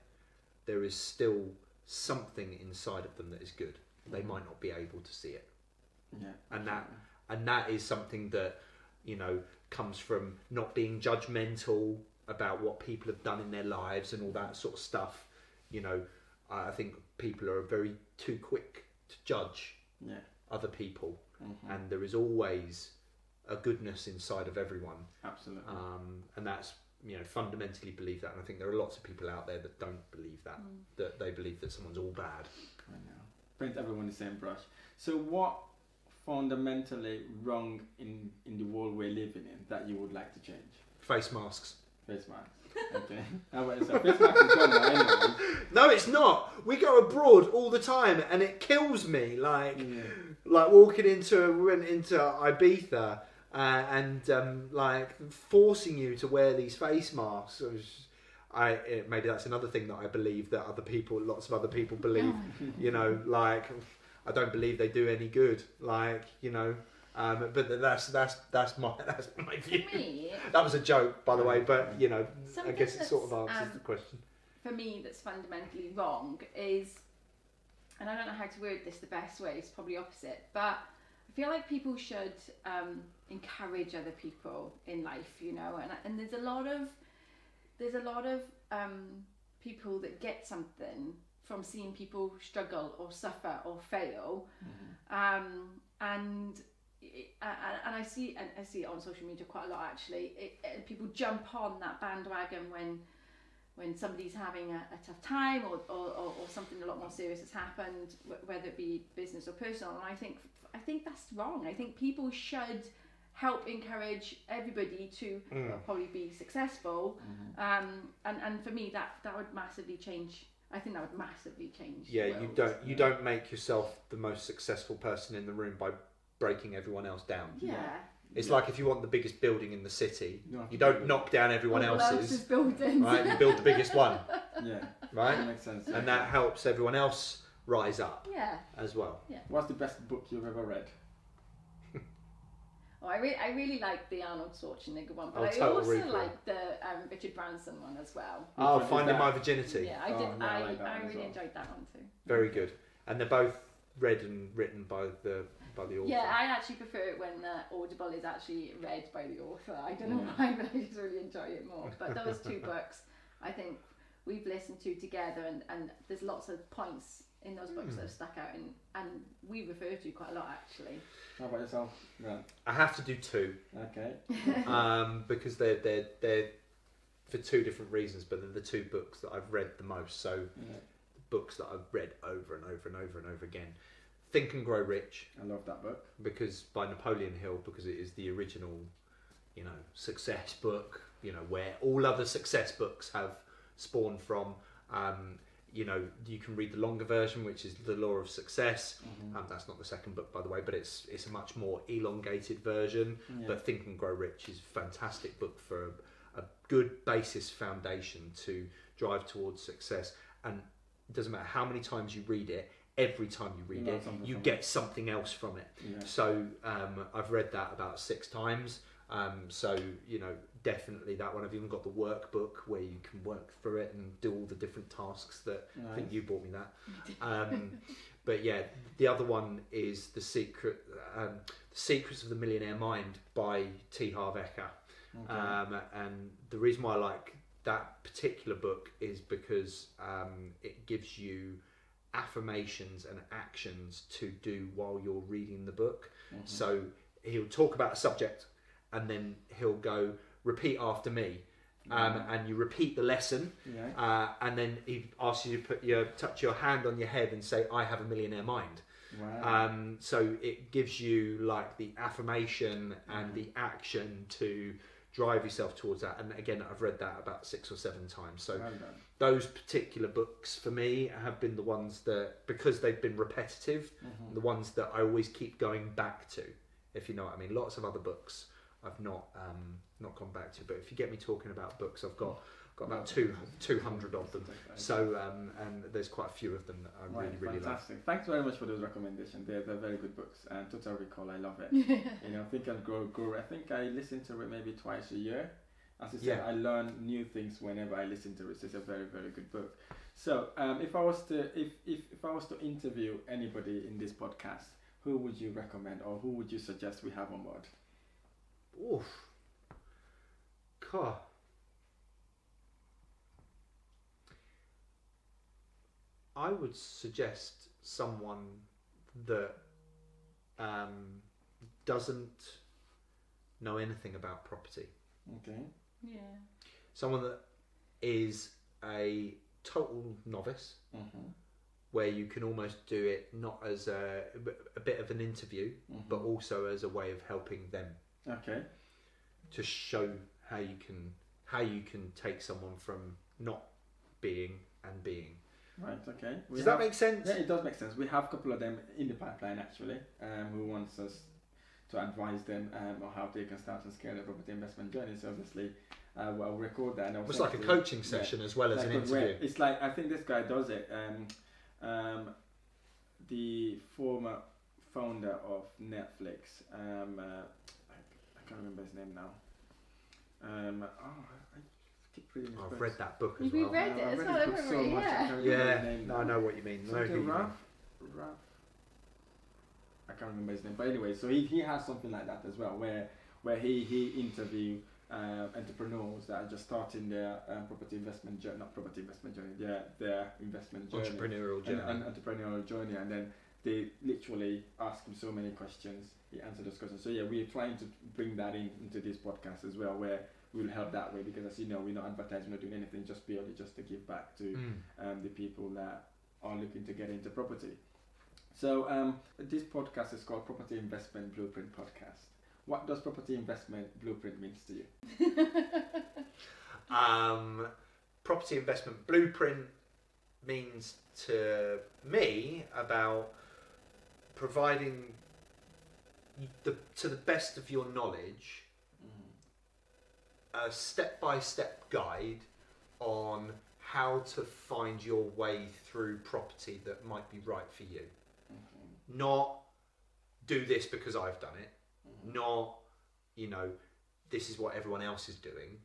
[SPEAKER 2] There is still something inside of them that is good. They might not be able to see it.
[SPEAKER 1] Yeah.
[SPEAKER 2] And that is something that comes from not being judgmental about what people have done in their lives and all that sort of stuff. I think people are very too quick to judge other people, and there is always a goodness inside of everyone.
[SPEAKER 1] Absolutely.
[SPEAKER 2] And that's fundamentally believe that, and I think there are lots of people out there that don't believe that, that they believe that someone's all bad.
[SPEAKER 1] I know. Paint everyone the same brush. So what fundamentally wrong in the world we're living in that you would like to change?
[SPEAKER 2] Face masks.
[SPEAKER 1] Face masks. Okay. How about yourself? Face masks is gone now anyway.
[SPEAKER 2] No, it's not. We go abroad all the time, and it kills me. Like walking we went into Ibiza, and like forcing you to wear these face masks. Maybe that's another thing that I believe that lots of other people believe. Like I don't believe they do any good. Like but that's my view.
[SPEAKER 3] For me,
[SPEAKER 2] that was a joke, by the way. But I guess it sort of answers the question.
[SPEAKER 3] For me, that's fundamentally wrong is, and I don't know how to word this the best way. It's probably opposite, but I feel like people should encourage other people in life. And there's a lot of people that get something from seeing people struggle or suffer or fail, and I see it on social media quite a lot actually. People jump on that bandwagon when somebody's having a tough time or something a lot more serious has happened, whether it be business or personal. And I think that's wrong. I think people should help encourage everybody to probably be successful. And for me, that would massively change. I think that would massively change.
[SPEAKER 2] Yeah, you don't make yourself the most successful person in the room by breaking everyone else down.
[SPEAKER 3] Yeah.
[SPEAKER 2] It's like if you want the biggest building in the city, you don't knock down everyone else's
[SPEAKER 3] buildings.
[SPEAKER 2] Right? You build the biggest one.
[SPEAKER 1] Yeah.
[SPEAKER 2] Right?
[SPEAKER 1] That makes sense.
[SPEAKER 2] And that helps everyone else rise up.
[SPEAKER 3] Yeah.
[SPEAKER 2] As well.
[SPEAKER 3] Yeah.
[SPEAKER 1] What's the best book you've ever read?
[SPEAKER 3] I really like the Arnold Schwarzenegger one, but I
[SPEAKER 2] Total
[SPEAKER 3] also
[SPEAKER 2] Recall.
[SPEAKER 3] like the Richard Branson one as well.
[SPEAKER 2] Oh, Finding My Virginity.
[SPEAKER 3] Yeah, I did.
[SPEAKER 1] no, I like that
[SPEAKER 3] I
[SPEAKER 1] one as
[SPEAKER 3] really
[SPEAKER 1] well.
[SPEAKER 3] enjoyed that one too.
[SPEAKER 2] Very good. And they're both read and written by the author.
[SPEAKER 3] Yeah, I actually prefer it when Audible is actually read by the author. I don't know why, but I just really enjoy it more. But those two books, I think we've listened to together, and there's lots of points in those books that have stuck out, and we refer to quite a lot actually.
[SPEAKER 1] How about yourself, Grant?
[SPEAKER 2] I have to do two.
[SPEAKER 1] Okay.
[SPEAKER 2] Because they're for two different reasons, but they're the two books that I've read the most. So books that I've read over and over and over and over again. Think and Grow Rich.
[SPEAKER 1] I love that book.
[SPEAKER 2] Because by Napoleon Hill, because it is the original, success book, where all other success books have spawned from. You can read the longer version, which is The Law of Success. That's not the second book, by the way, but it's a much more elongated version.
[SPEAKER 1] Yeah.
[SPEAKER 2] But Think and Grow Rich is a fantastic book for a good basis foundation to drive towards success. And it doesn't matter how many times you read it, every time you read it, you get something else from it.
[SPEAKER 1] Yeah.
[SPEAKER 2] So I've read that about 6 times. Definitely that one. I've even got the workbook where you can work through it and do all the different tasks that
[SPEAKER 1] Nice.
[SPEAKER 2] I think you bought me that. But yeah, the other one is The Secrets of the Millionaire Mind by T. Harv Eker.
[SPEAKER 1] Okay.
[SPEAKER 2] And the reason why I like that particular book is because it gives you affirmations and actions to do while you're reading the book. So he'll talk about a subject and then he'll go, repeat after me. And you repeat the lesson, and then he asks you to touch your hand on your head and say, I have a millionaire mind.
[SPEAKER 1] Wow.
[SPEAKER 2] So it gives you like the affirmation and the action to drive yourself towards that. And again, I've read that about 6 or 7 times. So
[SPEAKER 1] Well done.
[SPEAKER 2] those particular books for me have been the ones that, because they've been repetitive, the ones that I always keep going back to, if you know what I mean. Lots of other books I've not gone back to, but if you get me talking about books, I've got about 200 of them. So and there's quite a few of them that I really like.
[SPEAKER 1] Fantastic. Thanks very much for those recommendations. They're very good books. And Total Recall, I love it. Think and Grow. I think I listen to it maybe twice a year. As I said, I learn new things whenever I listen to it. So it's a very, very good book. So if I was to interview anybody in this podcast, who would you recommend or who would you suggest we have on board?
[SPEAKER 2] Oof. God. I would suggest someone that doesn't know anything about property.
[SPEAKER 1] Okay.
[SPEAKER 3] Yeah.
[SPEAKER 2] Someone that is a total novice, where you can almost do it not as a bit of an interview, but also as a way of helping them.
[SPEAKER 1] Okay.
[SPEAKER 2] To show how you can take someone from not being and being.
[SPEAKER 1] Right. Okay.
[SPEAKER 2] Does that make sense?
[SPEAKER 1] Yeah, it does make sense. We have a couple of them in the pipeline actually, who wants us to advise them on how they can start and scale their property investment journey. So obviously, we'll record that. And
[SPEAKER 2] it's like a coaching session as well as an interview.
[SPEAKER 1] It's like, I think this guy does it. The former founder of Netflix. I can't remember his name now. I keep reading his books.
[SPEAKER 2] I've read that book as
[SPEAKER 3] We
[SPEAKER 2] well.
[SPEAKER 3] read it as well,
[SPEAKER 1] his book
[SPEAKER 3] haven't
[SPEAKER 1] so
[SPEAKER 3] we?
[SPEAKER 1] much, I
[SPEAKER 3] Yeah.
[SPEAKER 1] can't remember his name
[SPEAKER 2] No, I
[SPEAKER 1] now.
[SPEAKER 2] know what you mean.
[SPEAKER 1] Something Ralph. I can't remember his name, but anyway, so he has something like that as well, where he interview entrepreneurs that are just starting their property investment journey, not property investment journey, their investment journey,
[SPEAKER 2] Entrepreneurial journey.
[SPEAKER 1] and entrepreneurial journey, and then they literally ask him so many questions. He answered those questions. So yeah, we're trying to bring that into this podcast as well, where we'll help that way, because as you know, we're not advertising, we're not doing anything, just purely just to give back to the people that are looking to get into property. So this podcast is called Property Investment Blueprint Podcast. What does property investment blueprint means to you?
[SPEAKER 2] Property investment blueprint means to me about providing to the best of your knowledge a step-by-step guide on how to find your way through property that might be right for you. Not do this because I've done it. Not, this is what everyone else is doing.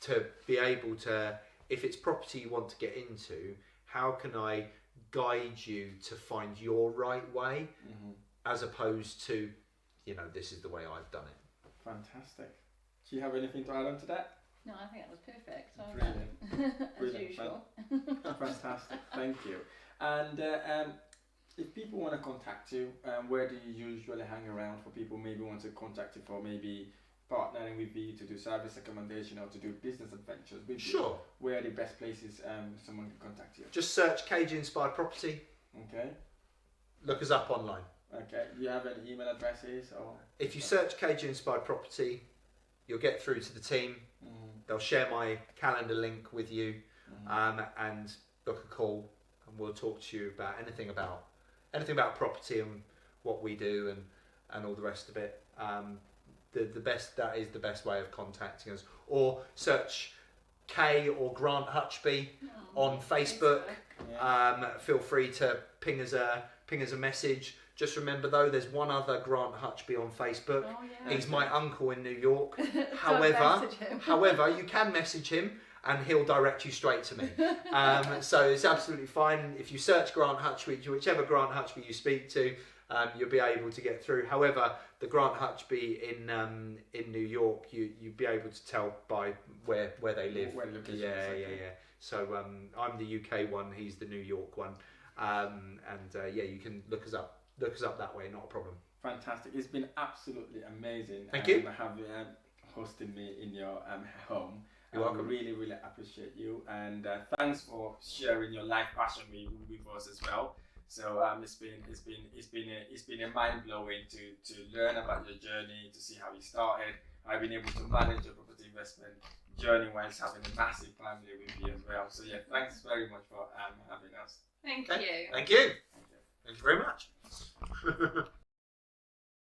[SPEAKER 2] To be able to, if it's property you want to get into, how can I guide you to find your right way, as opposed to, this is the way I've done it.
[SPEAKER 1] Fantastic. Do you have anything to add on to that?
[SPEAKER 3] No, I think that was perfect. So
[SPEAKER 1] Brilliant.
[SPEAKER 3] as usual.
[SPEAKER 1] Fantastic. Thank you. And if people want to contact you, where do you usually hang around for people maybe want to contact you for maybe partnering with you to do service accommodation or to do business adventures with you?
[SPEAKER 2] Sure.
[SPEAKER 1] Where are the best places someone can contact you?
[SPEAKER 2] Just search KG Inspired Property.
[SPEAKER 1] Okay.
[SPEAKER 2] Look us up online.
[SPEAKER 1] Okay. Do you have any email addresses or?
[SPEAKER 2] If you search KG Inspired Property, you'll get through to the team. They'll share my calendar link with you, and book a call, and we'll talk to you about anything about property and what we do and all the rest of it. That is the best way of contacting us. Or search Kay or Grant Hutchby on Facebook. Feel free to ping us a message. Just remember though, there's one other Grant Hutchby on Facebook.
[SPEAKER 3] Oh, yeah.
[SPEAKER 2] He's my uncle in New York. However, you can message him and he'll direct you straight to me. So it's absolutely fine. If you search Grant Hutchby, whichever Grant Hutchby you speak to, you'll be able to get through. However, the Grant Hutchby in New York, you'd be able to tell by where they live. Yeah. So I'm the UK one, he's the New York one, you can look us up that way, not a problem.
[SPEAKER 1] Fantastic! It's been absolutely amazing.
[SPEAKER 2] Thank you.
[SPEAKER 1] Having hosting me in your home.
[SPEAKER 2] You're welcome.
[SPEAKER 1] Really appreciate you, and thanks for sharing your life passion with us as well. So it's been a mind blowing to learn about your journey, to see how you started. I've been able to manage your property investment journey whilst having a massive family with you as well. So yeah, thanks very much for having us.
[SPEAKER 3] Thank you.
[SPEAKER 2] Thank you very much.